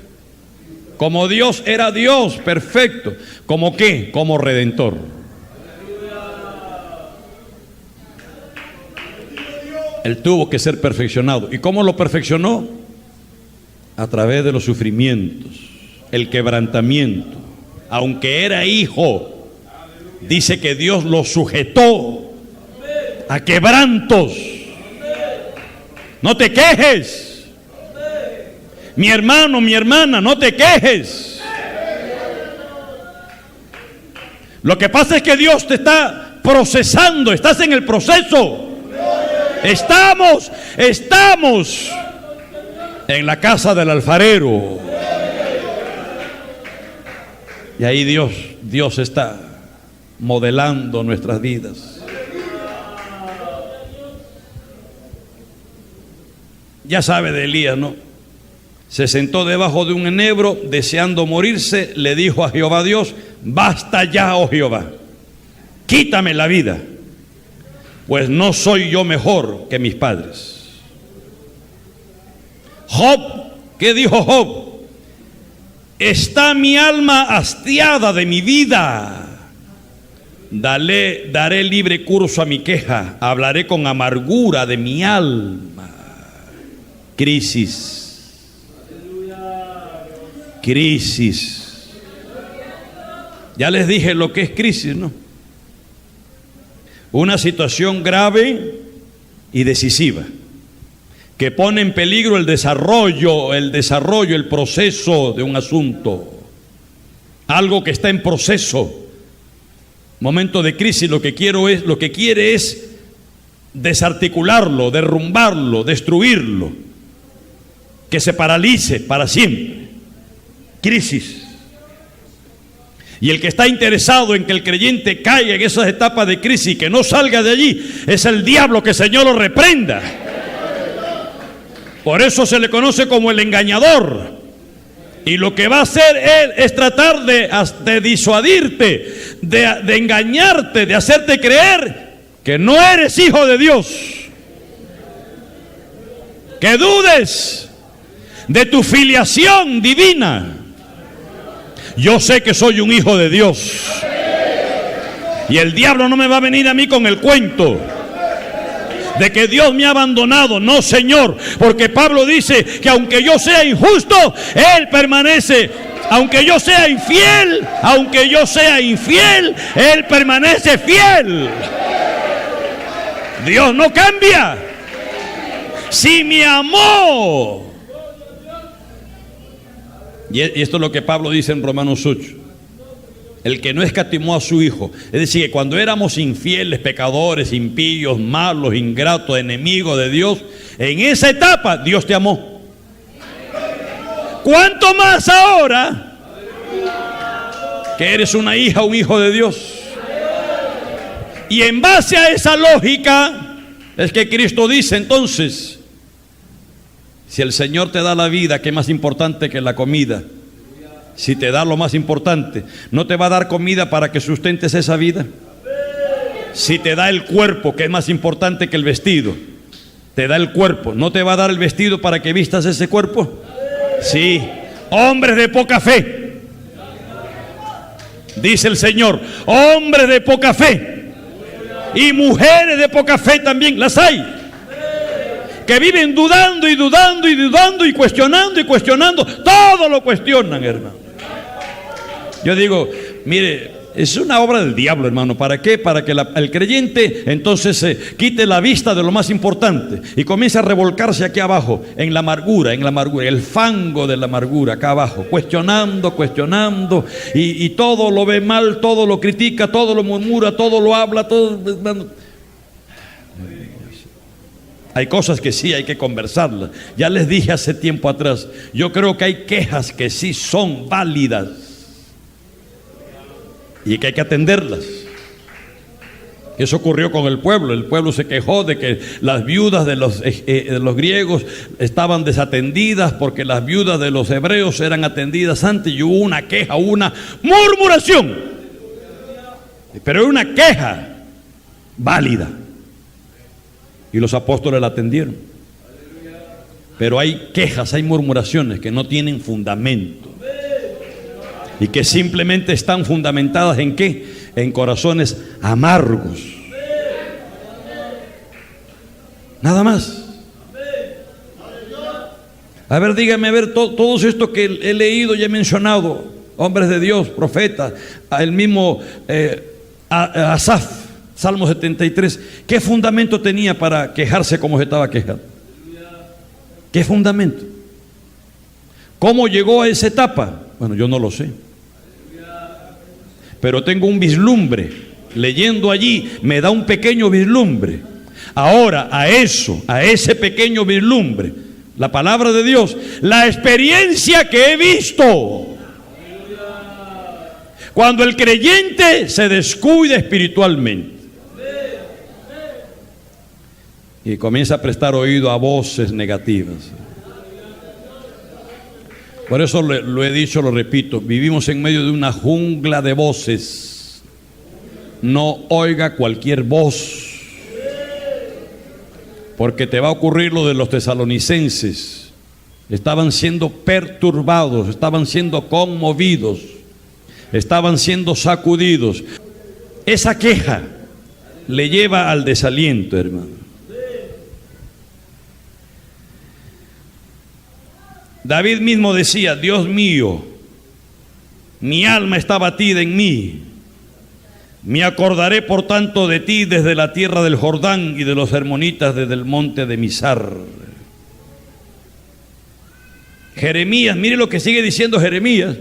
[SPEAKER 1] Como Dios era Dios perfecto. ¿Como qué? Como redentor. Él tuvo que ser perfeccionado. ¿Y cómo lo perfeccionó? A través de los sufrimientos, el quebrantamiento. Aunque era hijo, dice que Dios lo sujetó a quebrantos. No te quejes, mi hermano, mi hermana, no te quejes. Lo que pasa es que Dios te está procesando, estás en el proceso. Estamos en la casa del alfarero. Y ahí Dios está modelando nuestras vidas. Ya sabe de Elías, ¿no? Se sentó debajo de un enebro, deseando morirse, le dijo a Jehová Dios: basta ya, oh Jehová, quítame la vida, pues no soy yo mejor que mis padres. Job, ¿qué dijo Job? Está mi alma hastiada de mi vida. Daré libre curso a mi queja, hablaré con amargura de mi alma. Crisis. Crisis. Ya les dije lo que es crisis, ¿no? Una situación grave y decisiva que pone en peligro el desarrollo, el proceso de un asunto. Algo que está en proceso. Momento de crisis, lo que quiere es desarticularlo, derrumbarlo, destruirlo, que se paralice para siempre. Crisis. Y el que está interesado en que el creyente caiga en esas etapas de crisis y que no salga de allí, es el diablo, que el Señor lo reprenda. Por eso se le conoce como el engañador. Y lo que va a hacer él es tratar de disuadirte, de engañarte, de hacerte creer que no eres hijo de Dios, que dudes de tu filiación divina. Yo sé que soy un hijo de Dios, y el diablo no me va a venir a mí con el cuento de que Dios me ha abandonado. No, Señor, porque Pablo dice que aunque yo sea injusto, Él permanece. Aunque yo sea infiel, Él permanece fiel. Dios no cambia. Si me amó. Y esto es lo que Pablo dice en Romanos 8. El que no escatimó a su Hijo. Es decir, que cuando éramos infieles, pecadores, impíos, malos, ingratos, enemigos de Dios, en esa etapa Dios te amó. ¿Cuánto más ahora que eres una hija, un hijo de Dios? Y en base a esa lógica es que Cristo dice entonces: si el Señor te da la vida, ¿qué es más importante que la comida? Si te da lo más importante, ¿no te va a dar comida para que sustentes esa vida? Si te da el cuerpo, que es más importante que el vestido, te da el cuerpo, ¿no te va a dar el vestido para que vistas ese cuerpo? Sí. Hombres de poca fe, dice el Señor, hombres de poca fe y mujeres de poca fe también las hay, que viven dudando y dudando y dudando y cuestionando, todo lo cuestionan, hermano. Yo digo, mire, es una obra del diablo, hermano. ¿Para qué? Para que el creyente entonces se quite la vista de lo más importante y comience a revolcarse aquí abajo, en la amargura, el fango de la amargura, acá abajo, cuestionando, y todo lo ve mal, todo lo critica, todo lo murmura, todo lo habla, todo, hermano. Hay cosas que sí hay que conversarlas. Ya les dije hace tiempo atrás, yo creo que hay quejas que sí son válidas y que hay que atenderlas. Eso ocurrió con el pueblo se quejó de que las viudas de los griegos estaban desatendidas porque las viudas de los hebreos eran atendidas antes, y hubo una queja, una murmuración, pero era una queja válida y los apóstoles la atendieron. Pero hay quejas, hay murmuraciones que no tienen fundamento y que simplemente están fundamentadas ¿en qué? En corazones amargos. Nada más. A ver, dígame, a ver, todos estos que he leído y he mencionado, hombres de Dios, profetas, el mismo Asaf, Salmo 73, ¿qué fundamento tenía para quejarse como se estaba quejando? ¿Qué fundamento? ¿Cómo llegó a esa etapa? Bueno, yo no lo sé, pero tengo un vislumbre. Leyendo allí me da un pequeño vislumbre. Ahora, a ese pequeño vislumbre, la palabra de Dios, la experiencia que he visto, cuando el creyente se descuida espiritualmente y comienza a prestar oído a voces negativas. Por eso lo he dicho, lo repito, vivimos en medio de una jungla de voces. No oiga cualquier voz, porque te va a ocurrir lo de los tesalonicenses. Estaban siendo perturbados, estaban siendo conmovidos, estaban siendo sacudidos. Esa queja le lleva al desaliento, hermano. David mismo decía: Dios mío, mi alma está batida en mí. Me acordaré por tanto de ti desde la tierra del Jordán y de los hermonitas desde el monte de Mizar. Jeremías, mire lo que sigue diciendo Jeremías: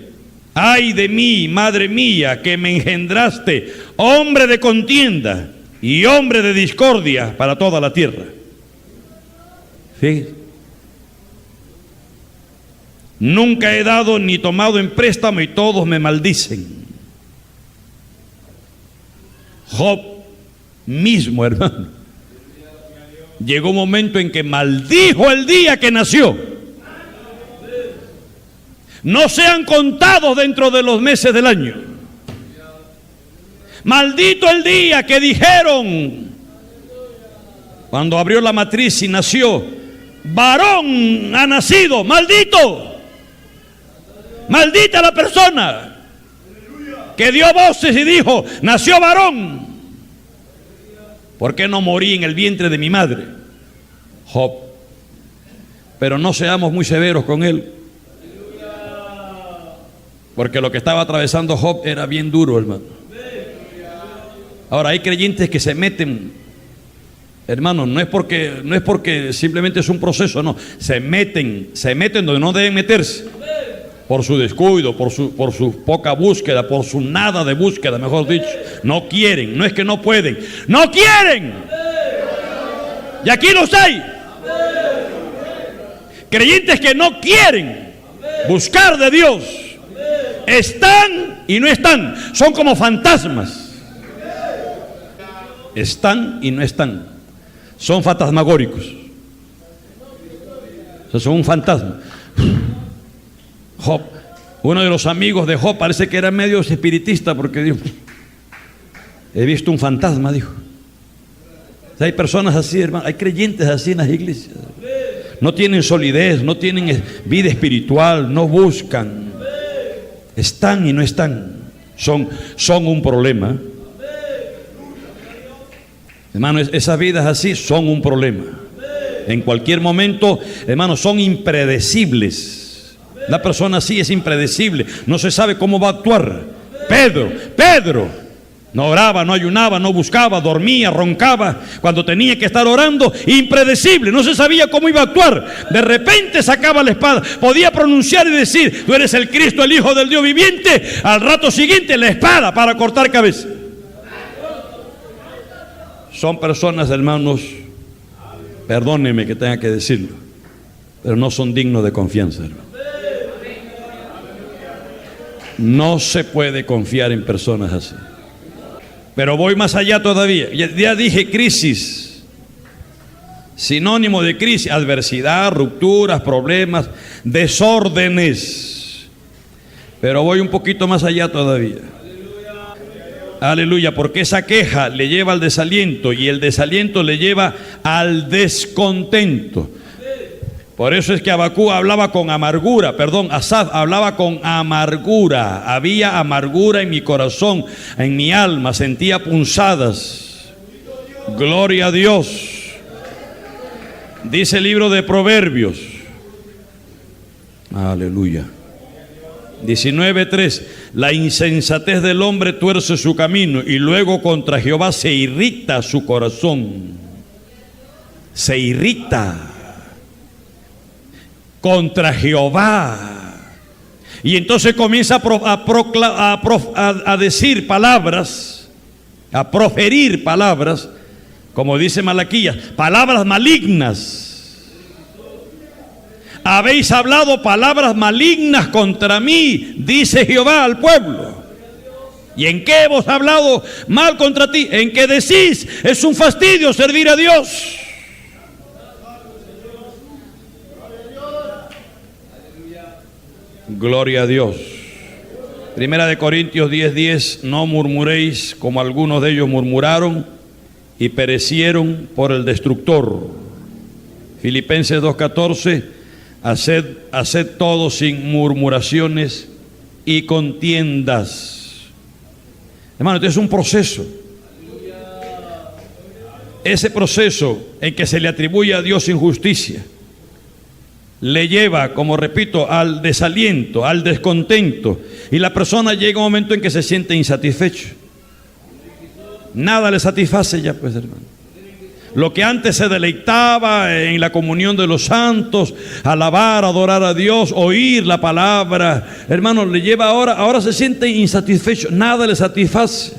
[SPEAKER 1] ay de mí, madre mía, que me engendraste, hombre de contienda y hombre de discordia para toda la tierra. Fíjese. Nunca he dado ni tomado en préstamo y todos me maldicen. Job mismo, hermano, llegó un momento en que maldijo el día que nació. No sean contados dentro de los meses del año. Maldito el día que dijeron, cuando abrió la matriz y nació, varón ha nacido. Maldito. Maldita la persona que dio voces y dijo: nació varón. ¿Por qué no morí en el vientre de mi madre? Job. Pero no seamos muy severos con él, porque lo que estaba atravesando Job era bien duro, hermano. Ahora, hay creyentes que se meten, hermano, no es porque simplemente es un proceso, no, se meten donde no deben meterse. Por su descuido, por su poca búsqueda, por su nada de búsqueda, mejor dicho. No quieren, no es que no pueden, no quieren. Y aquí los hay. Creyentes que no quieren buscar de Dios. Están y no están, son como fantasmas. Están y no están, son fantasmagóricos. O sea, son un fantasma. Job Uno de los amigos de Job parece que era medio espiritista, porque dijo: he visto un fantasma, dijo. O sea, hay personas así, hermano, hay creyentes así en las iglesias. No tienen solidez, no tienen vida espiritual, no buscan. Están y no están. Son un problema. Hermano, esas vidas así son un problema. En cualquier momento, hermano, son impredecibles. La persona así es impredecible, no se sabe cómo va a actuar. Pedro no oraba, no ayunaba, no buscaba, dormía, roncaba cuando tenía que estar orando, impredecible, no se sabía cómo iba a actuar. De repente sacaba la espada, podía pronunciar y decir: tú eres el Cristo, el Hijo del Dios viviente. Al rato siguiente, la espada para cortar cabeza. Son personas, hermanos, perdónenme que tenga que decirlo, pero no son dignos de confianza, hermano. No se puede confiar en personas así. Pero voy más allá todavía. Ya dije crisis. Sinónimo de crisis: adversidad, rupturas, problemas, desórdenes. Pero voy un poquito más allá todavía. Aleluya, porque esa queja le lleva al desaliento y el desaliento le lleva al descontento. Por eso es que Abacú hablaba con amargura, Asaf hablaba con amargura. Había amargura en mi corazón, en mi alma, sentía punzadas. Gloria a Dios. Dice el libro de Proverbios, aleluya, 19:3: la insensatez del hombre tuerce su camino, y luego contra Jehová se irrita su corazón. Se irrita contra Jehová. Y entonces comienza a decir palabras, a proferir palabras, como dice Malaquías, palabras malignas. Habéis hablado palabras malignas contra mí, dice Jehová al pueblo. ¿Y en qué hemos hablado mal contra ti? En que decís: es un fastidio servir a Dios. Gloria a Dios. Primera de Corintios 10:10: no murmuréis como algunos de ellos murmuraron y perecieron por el destructor. Filipenses 2:14: haced todo sin murmuraciones y contiendas. Hermano, este es un proceso. Ese proceso en que se le atribuye a Dios injusticia le lleva, como repito, al desaliento, al descontento, y la persona llega a un momento en que se siente insatisfecho. Nada le satisface ya, pues, hermano. Lo que antes se deleitaba en la comunión de los santos, alabar, adorar a Dios, oír la palabra, hermano, le lleva ahora se siente insatisfecho, nada le satisface.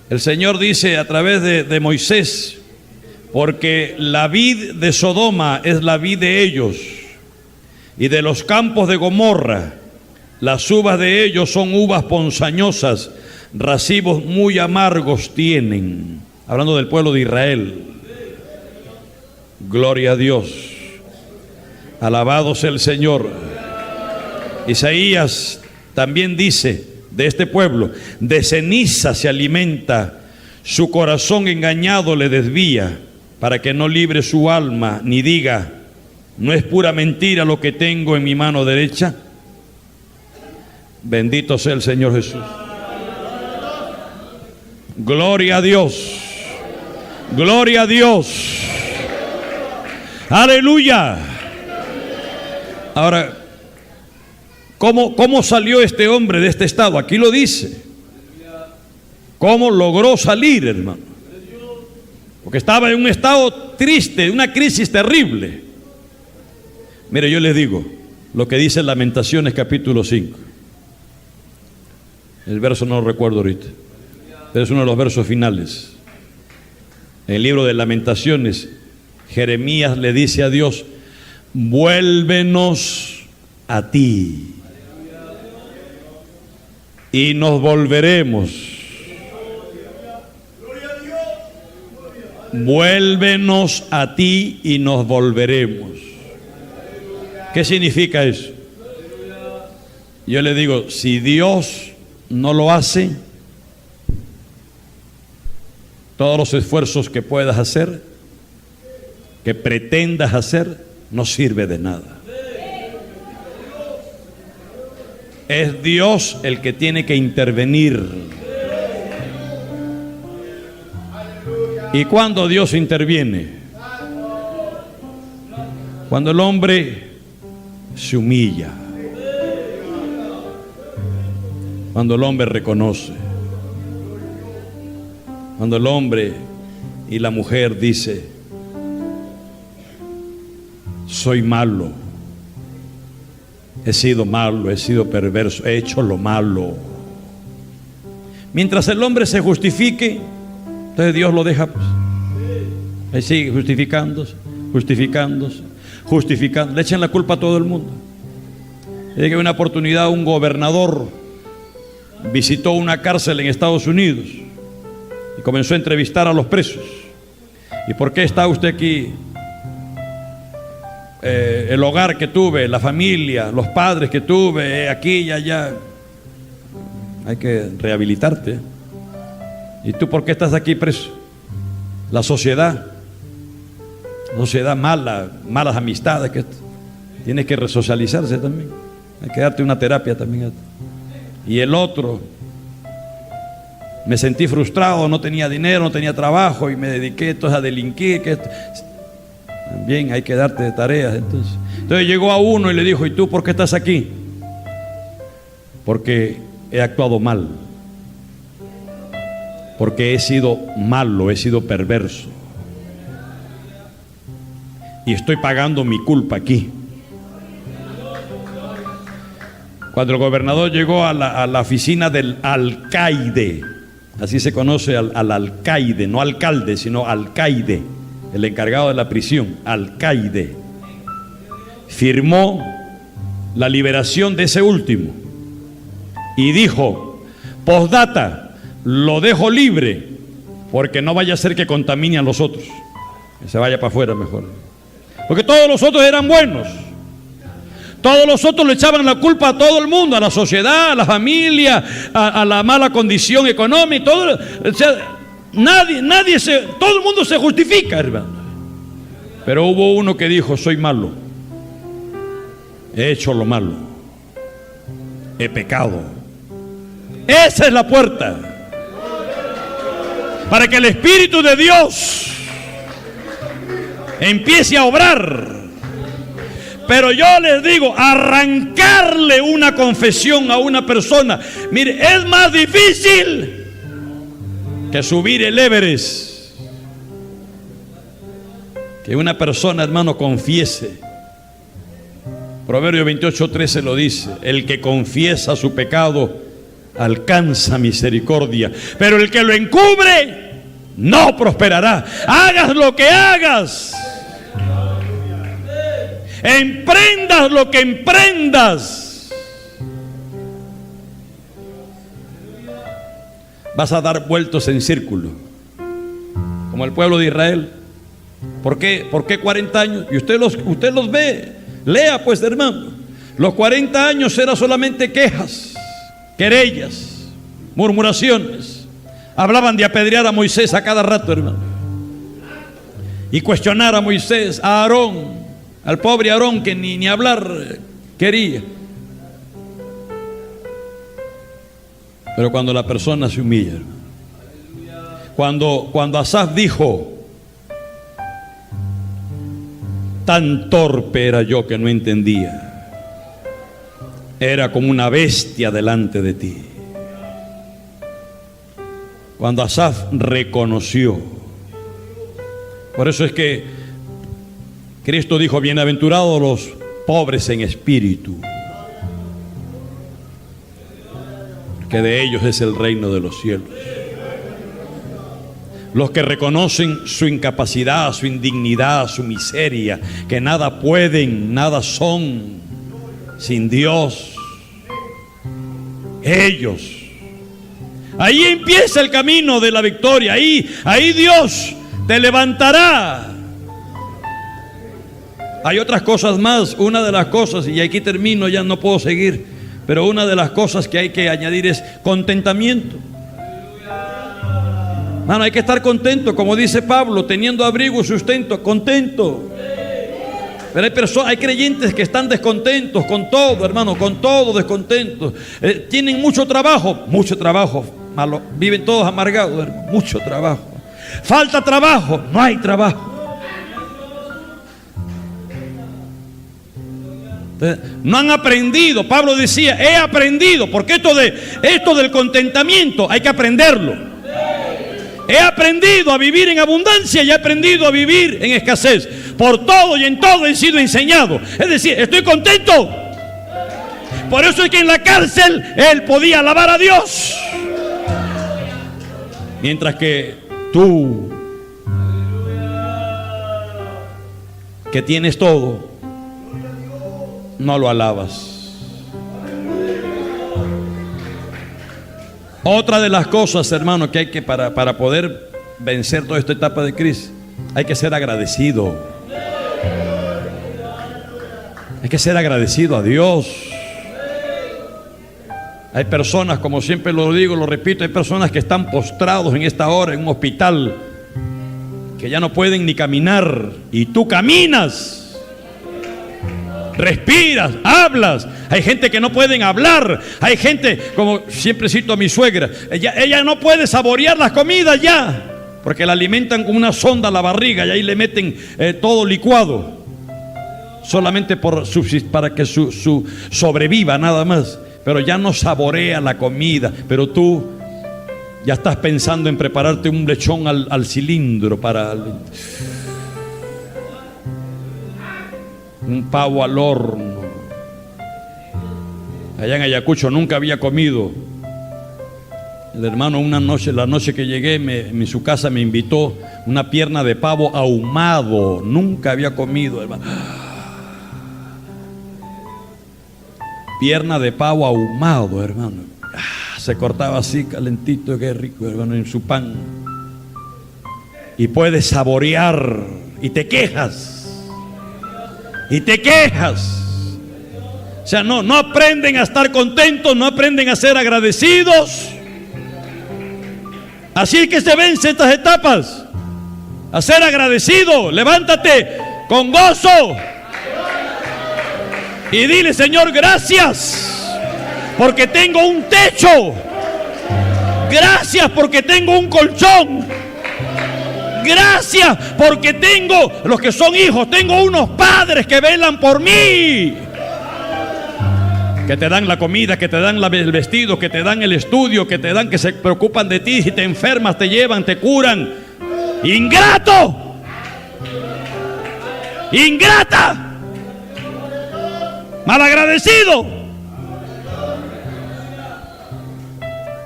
[SPEAKER 1] El Señor dice a través de Moisés: porque la vid de Sodoma es la vid de ellos, y de los campos de Gomorra las uvas de ellos son uvas ponzoñosas, racimos muy amargos tienen. Hablando del pueblo de Israel. Gloria a Dios. Alabado sea el Señor. Isaías también dice de este pueblo: de ceniza se alimenta, su corazón engañado le desvía, para que no libre su alma, ni diga: ¿no es pura mentira lo que tengo en mi mano derecha? Bendito sea el Señor Jesús. Gloria a Dios. Gloria a Dios. Aleluya. Ahora, ¿cómo salió este hombre de este estado? Aquí lo dice. ¿Cómo logró salir, hermano? Porque estaba en un estado triste, una crisis terrible. Mire, yo les digo lo que dice Lamentaciones capítulo 5. El verso no lo recuerdo ahorita, pero es uno de los versos finales. En el libro de Lamentaciones, Jeremías le dice a Dios: vuélvenos a ti y nos volveremos. Vuélvenos a ti y nos volveremos. ¿Qué significa eso? Yo le digo, si Dios no lo hace, todos los esfuerzos que puedas hacer, que pretendas hacer, no sirve de nada. Es Dios el que tiene que intervenir. ¿Y cuándo Dios interviene? Cuando el hombre se humilla, cuando el hombre reconoce, cuando el hombre y la mujer dice: soy malo, he sido malo, he sido perverso, he hecho lo malo. Mientras el hombre se justifique, entonces Dios lo deja, pues. Ahí sigue justificándose, le echan la culpa a todo el mundo. Llega una oportunidad, un gobernador visitó una cárcel en Estados Unidos y comenzó a entrevistar a los presos. ¿Y por qué está usted aquí? El hogar que tuve, la familia, los padres que tuve, aquí y allá. Hay que rehabilitarte. ¿Y tú por qué estás aquí preso? La sociedad mala, malas amistades, que tienes que resocializarse también. Hay que darte una terapia también. Y el otro, me sentí frustrado, no tenía dinero, no tenía trabajo y me dediqué entonces a delinquir. También hay que darte tareas. Entonces llegó a uno y le dijo: ¿y tú por qué estás aquí? Porque he actuado mal, porque he sido malo, he sido perverso y estoy pagando mi culpa aquí. Cuando el gobernador llegó a la oficina del alcaide, así se conoce al alcaide, no alcalde, sino alcaide, el encargado de la prisión, alcaide, firmó la liberación de ese último y dijo: postdata, lo dejo libre porque no vaya a ser que contamine a los otros, que se vaya para afuera mejor, porque todos los otros eran buenos. Todos los otros le echaban la culpa a todo el mundo, a la sociedad, a la familia, a la mala condición económica, todo, o sea, todo el mundo se justifica, hermano. Pero hubo uno que dijo: soy malo, he hecho lo malo, he pecado. Esa es la puerta para que el Espíritu de Dios empiece a obrar. Pero yo les digo, arrancarle una confesión a una persona, mire, es más difícil que subir el Everest. Que una persona, hermano, confiese. Proverbio 28:13 lo dice: el que confiesa su pecado alcanza misericordia, pero el que lo encubre no prosperará. Hagas lo que hagas, emprendas lo que emprendas, vas a dar vueltos en círculo, como el pueblo de Israel. ¿Por qué 40 años? Y usted los ve, lea pues, hermano. Los 40 años era solamente quejas, querellas, murmuraciones. Hablaban de apedrear a Moisés a cada rato, hermano, y cuestionar a Moisés, a Aarón, al pobre Aarón, que ni hablar quería. Pero cuando la persona se humilla, cuando Asaf dijo: tan torpe era yo que no entendía, era como una bestia delante de ti. Cuando Asaf reconoció. Por eso es que Cristo dijo: bienaventurados los pobres en espíritu, que de ellos es el reino de los cielos. Los que reconocen su incapacidad, su indignidad, su miseria, que nada pueden, nada son sin Dios. Ellos. Ahí empieza el camino de la victoria. Ahí Dios te levantará. Hay otras cosas más. Una de las cosas, y aquí termino, ya no puedo seguir, Pero una de las cosas que hay que añadir es contentamiento. Hermano, hay que estar contento, como dice Pablo, teniendo abrigo y sustento, contento. Pero hay creyentes que están descontentos con todo, hermano, con todo descontentos. Tienen mucho trabajo, malo, viven todos amargados, hermano, mucho trabajo. Falta trabajo, no hay trabajo. No han aprendido. Pablo decía, he aprendido, porque esto del contentamiento hay que aprenderlo. He aprendido a vivir en abundancia y he aprendido a vivir en escasez. Por todo y en todo he sido enseñado. Es decir, estoy contento. Por eso es que en la cárcel él podía alabar a Dios. Mientras que tú, que tienes todo, no lo alabas. Otra de las cosas, hermano, que hay que para poder vencer toda esta etapa de crisis, hay que ser agradecido. Hay que ser agradecido a Dios. Hay personas, como siempre lo digo, lo repito, hay personas que están postrados en esta hora en un hospital, que ya no pueden ni caminar, y tú caminas. Respiras, hablas. Hay gente que no pueden hablar. Hay gente, como siempre cito a mi suegra, ella no puede saborear las comidas ya, porque la alimentan con una sonda a la barriga y ahí le meten todo licuado, solamente para que sobreviva, nada más. Pero ya no saborea la comida. Pero tú ya estás pensando en prepararte un lechón al cilindro, un pavo al horno. Allá en Ayacucho nunca había comido. El hermano la noche que llegué, en su casa me invitó una pierna de pavo ahumado. Nunca había comido, hermano. Pierna de pavo ahumado, hermano. Se cortaba así, calentito, qué rico, hermano, en su pan. Y puedes saborear y te quejas. Y te quejas. O sea, no aprenden a estar contentos, no aprenden a ser agradecidos. Así es que se vencen estas etapas. A ser agradecido. Levántate con gozo y dile: Señor, gracias porque tengo un techo. Gracias porque tengo un colchón. Gracias porque tengo, los que son hijos, tengo unos padres que velan por mí, que te dan la comida, que te dan el vestido, que te dan el estudio, que se preocupan de ti. Si te enfermas, te llevan, te curan. ¡Ingrato! ¡Ingrata! ¡Malagradecido!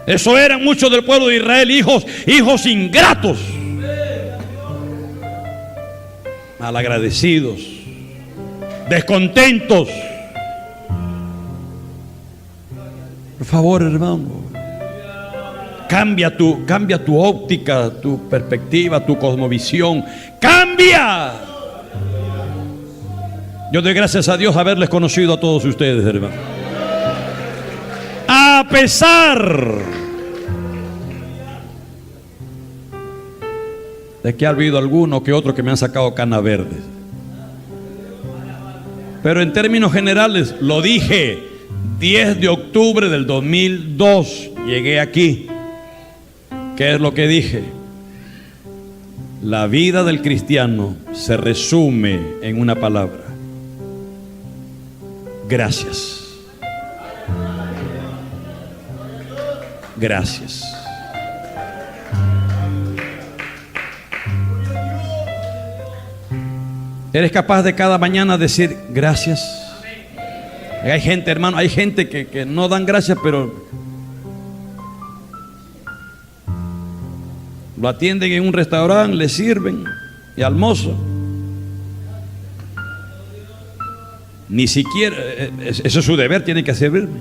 [SPEAKER 1] Eso eran muchos del pueblo de Israel, hijos ingratos, malagradecidos, descontentos. Por favor, hermano, cambia tu óptica, tu perspectiva, tu cosmovisión. ¡Cambia! Yo doy gracias a Dios haberles conocido a todos ustedes, hermano. A pesar de que ha habido alguno que otro que me han sacado canas verdes, pero en términos generales, lo dije, 10 de octubre del 2002 llegué aquí. ¿Qué es lo que dije? La vida del cristiano se resume en una palabra: gracias. Gracias. ¿Eres capaz de cada mañana decir gracias? Hay gente, hermano, hay gente que no dan gracias, pero lo atienden en un restaurante, le sirven y almuerzo. Ni siquiera, eso es su deber, tiene que servirme.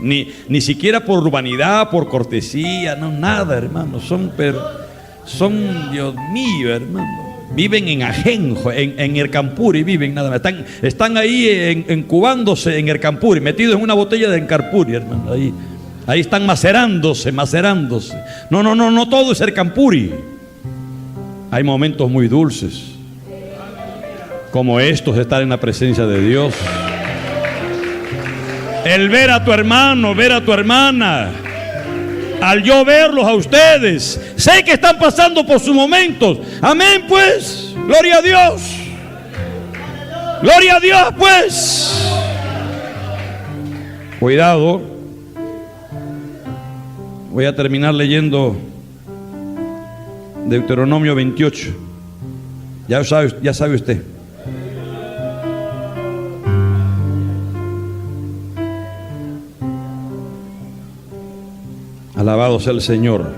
[SPEAKER 1] Ni siquiera por urbanidad, por cortesía, no, nada, hermano. Son, Dios mío, hermano. viven en Ajenjo, en Ercampuri viven nada más. Están ahí incubándose en Ercampuri, metidos en una botella de Ercampuri, hermano. Ahí están macerándose. No todo es Ercampuri. Hay momentos muy dulces, como estos de estar en la presencia de Dios. El ver a tu hermano, ver a tu hermana. Al yo verlos a ustedes, sé que están pasando por sus momentos. Amén, pues. Gloria a Dios. Gloria a Dios, pues. Cuidado. Voy a terminar leyendo Deuteronomio 28. Ya sabe usted. Alabado sea el Señor.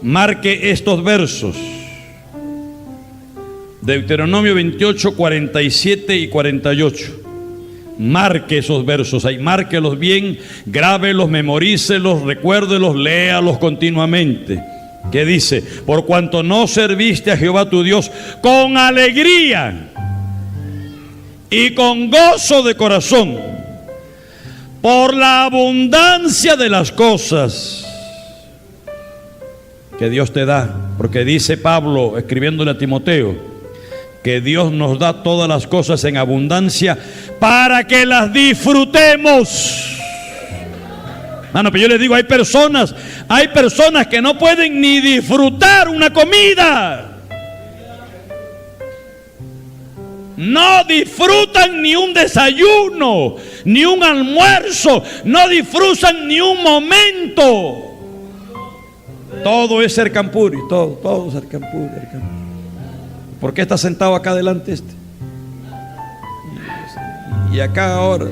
[SPEAKER 1] Marque estos versos. Deuteronomio 28, 47 y 48. Marque esos versos ahí, márquelos bien, grábelos, memorícelos, recuérdelos, léalos continuamente. ¿Qué dice? Por cuanto no serviste a Jehová tu Dios con alegría y con gozo de corazón, por la abundancia de las cosas que Dios te da, porque dice Pablo, escribiéndole a Timoteo, que Dios nos da todas las cosas en abundancia para que las disfrutemos. Mano, pero yo les digo, hay personas que no pueden ni disfrutar una comida. No disfrutan ni un desayuno, ni un almuerzo, no disfrutan ni un momento. Todo es Ercampuri, todo es Ercampuri. ¿Por qué está sentado acá adelante este? Y acá ahora.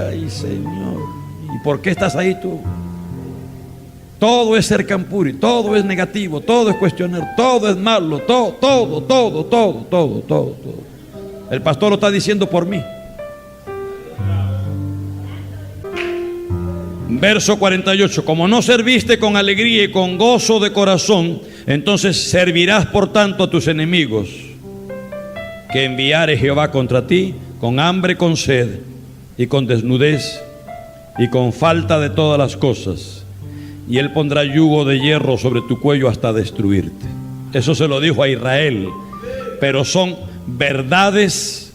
[SPEAKER 1] Ay, Señor. ¿Y por qué estás ahí tú? Todo es Ercampuri, todo es negativo, todo es cuestionar, todo es malo, todo. El pastor lo está diciendo por mí. Verso 48. Como no serviste con alegría y con gozo de corazón, entonces servirás por tanto a tus enemigos, que enviare Jehová contra ti con hambre, con sed y con desnudez y con falta de todas las cosas. Y él pondrá yugo de hierro sobre tu cuello hasta destruirte. Eso se lo dijo a Israel. Pero son verdades.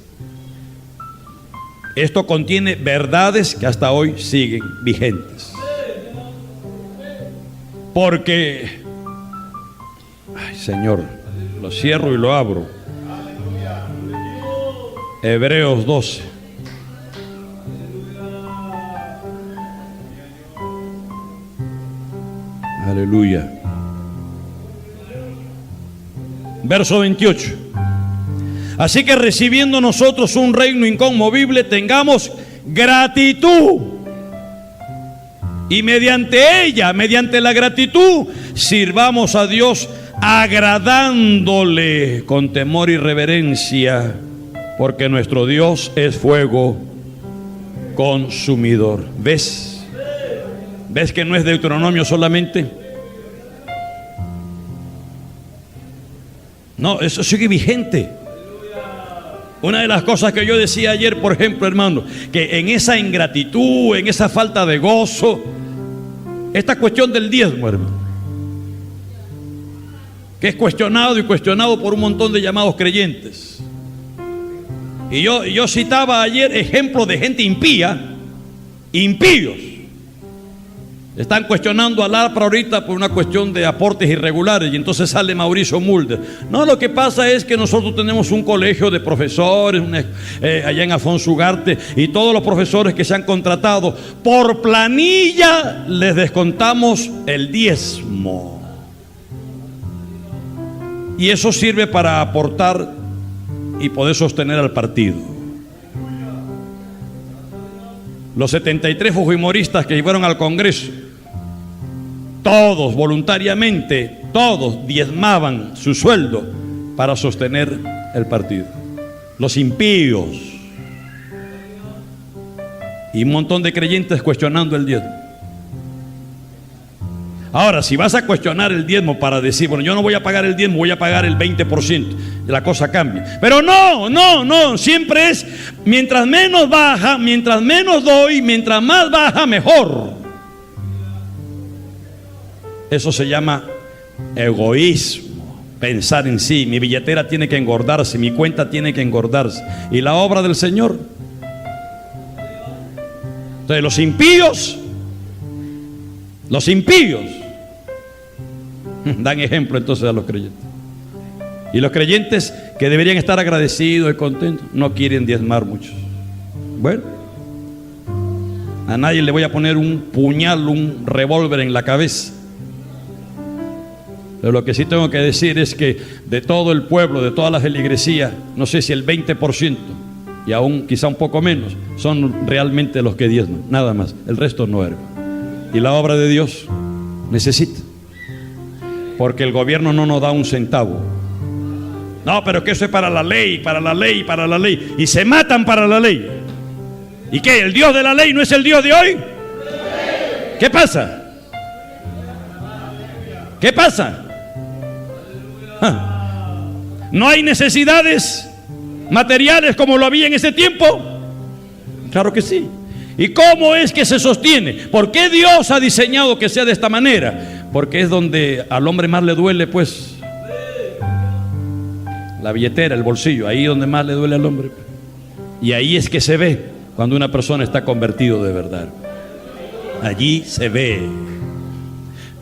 [SPEAKER 1] Esto contiene verdades que hasta hoy siguen vigentes. Porque, ay, Señor, lo cierro y lo abro. Hebreos 12. Aleluya. Verso 28. Así que recibiendo nosotros un reino inconmovible, tengamos gratitud. Y mediante ella, mediante la gratitud, sirvamos a Dios agradándole con temor y reverencia, porque nuestro Dios es fuego consumidor. ¿Ves? ¿Ves que no es Deuteronomio solamente? No, eso sigue vigente. Una de las cosas que yo decía ayer, por ejemplo, hermano, que en esa ingratitud, en esa falta de gozo, esta cuestión del diezmo, hermano, que es cuestionado y cuestionado por un montón de llamados creyentes. Y yo citaba ayer ejemplos de gente impíos. Están cuestionando al APRA ahorita por una cuestión de aportes irregulares, y entonces sale Mauricio Mulder. No, lo que pasa es que nosotros tenemos un colegio de profesores allá en Afonso Ugarte, y todos los profesores que se han contratado por planilla les descontamos el diezmo, y eso sirve para aportar y poder sostener al partido. Los 73 fujimoristas que llevaron al Congreso, todos voluntariamente, todos diezmaban su sueldo para sostener el partido. Los impíos y un montón de creyentes cuestionando el diezmo. Ahora, si vas a cuestionar el diezmo para decir, bueno, yo no voy a pagar el diezmo, voy a pagar el 20%, la cosa cambia. Pero no, siempre es, mientras menos baja, mientras menos doy, mientras más baja, mejor. Eso se llama egoísmo, pensar en sí. Mi billetera tiene que engordarse, mi cuenta tiene que engordarse. ¿Y la obra del Señor? Entonces los impíos dan ejemplo entonces a los creyentes. Y los creyentes que deberían estar agradecidos y contentos no quieren diezmar mucho. Bueno, a nadie le voy a poner un puñal, un revólver en la cabeza. Pero lo que sí tengo que decir es que de todo el pueblo, de todas las feligresías, no sé si el 20% y aún quizá un poco menos son realmente los que diezman, nada más. El resto no, hermano. Y la obra de Dios necesita, porque el gobierno no nos da un centavo. No, pero que eso es para la ley, para la ley, para la ley. Y se matan para la ley. ¿Y qué? ¿El Dios de la ley no es el Dios de hoy? ¿Qué pasa? ¿Qué pasa? ¿No hay necesidades materiales como lo había en ese tiempo? Claro que sí. ¿Y cómo es que se sostiene? ¿Por qué Dios ha diseñado que sea de esta manera? Porque es donde al hombre más le duele, pues, la billetera, el bolsillo, ahí donde más le duele al hombre. Y ahí es que se ve cuando una persona está convertido de verdad. Allí se ve.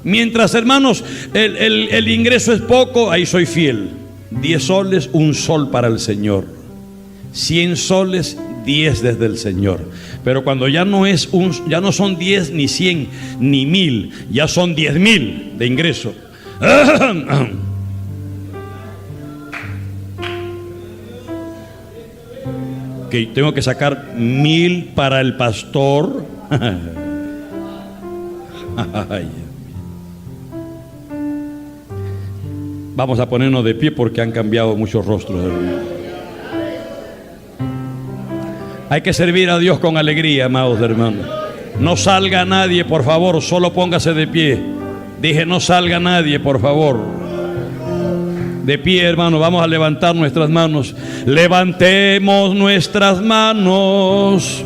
[SPEAKER 1] Mientras, hermanos, el ingreso es poco, ahí soy fiel. 10 soles, 1 sol para el Señor. 100 soles, 10 desde el Señor. Pero cuando ya no son 10 ni 100 ni 1000, ya son 10,000 de ingreso. Que tengo que sacar 1000 para el pastor. Vamos a ponernos de pie porque han cambiado muchos rostros. Hay que servir a Dios con alegría, amados hermanos. No salga nadie, por favor, solo póngase de pie. Dije, no salga nadie, por favor. De pie, hermano, vamos a levantar nuestras manos. Levantemos nuestras manos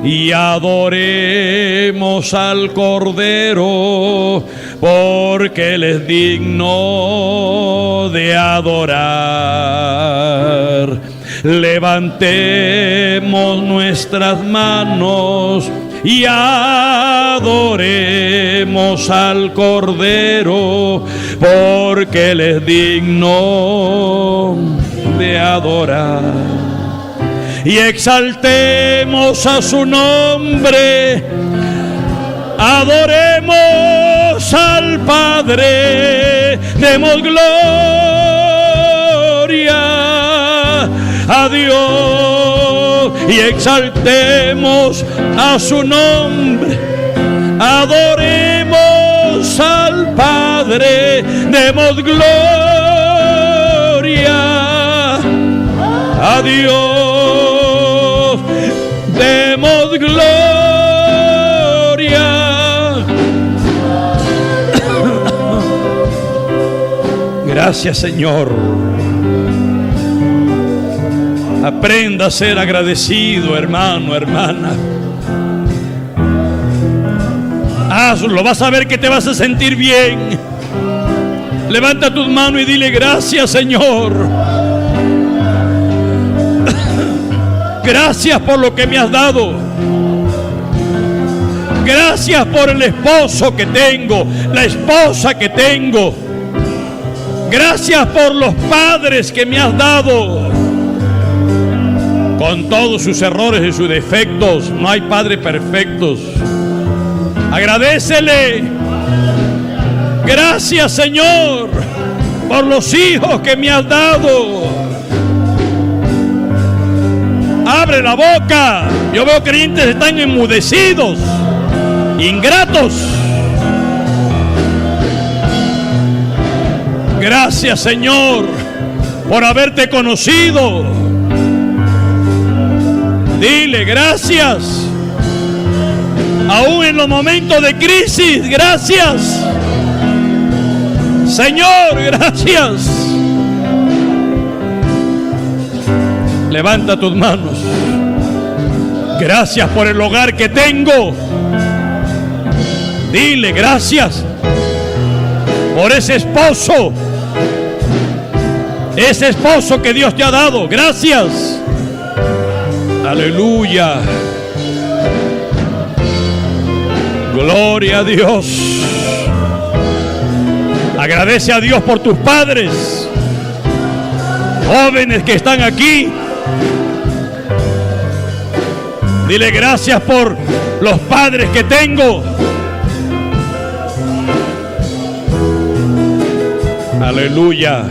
[SPEAKER 1] y adoremos al Cordero, porque Él es digno de adorar. Levantemos nuestras manos y adoremos al Cordero, porque Él es digno de adorar. Y exaltemos a su nombre, adoremos al Padre, demos gloria a Dios y exaltemos a su nombre, adoremos al Padre, demos gloria a Dios, demos gloria. Gracias, Señor. Aprenda a ser agradecido, hermano, hermana. Hazlo, vas a ver que te vas a sentir bien. Levanta tus manos y dile: gracias, Señor. Gracias por lo que me has dado. Gracias por el esposo que tengo, la esposa que tengo. Gracias por los padres que me has dado. Con todos sus errores y sus defectos, no hay padres perfectos. Agradécele. Gracias, Señor, por los hijos que me has dado. Abre la boca. Yo veo creyentes que están enmudecidos, ingratos. Gracias, Señor, por haberte conocido. Dile gracias. Aún en los momentos de crisis, gracias. Señor, gracias. Levanta tus manos. Gracias por el hogar que tengo. Dile gracias por ese esposo que Dios te ha dado. Gracias. Aleluya. Gloria a Dios. Agradece a Dios por tus padres, jóvenes que están aquí. Dile gracias por los padres que tengo. Aleluya.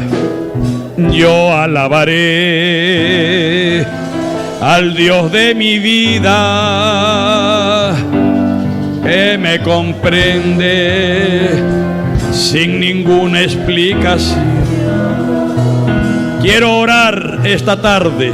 [SPEAKER 1] Yo alabaré al Dios de mi vida, que me comprende sin ninguna explicación. Quiero orar esta tarde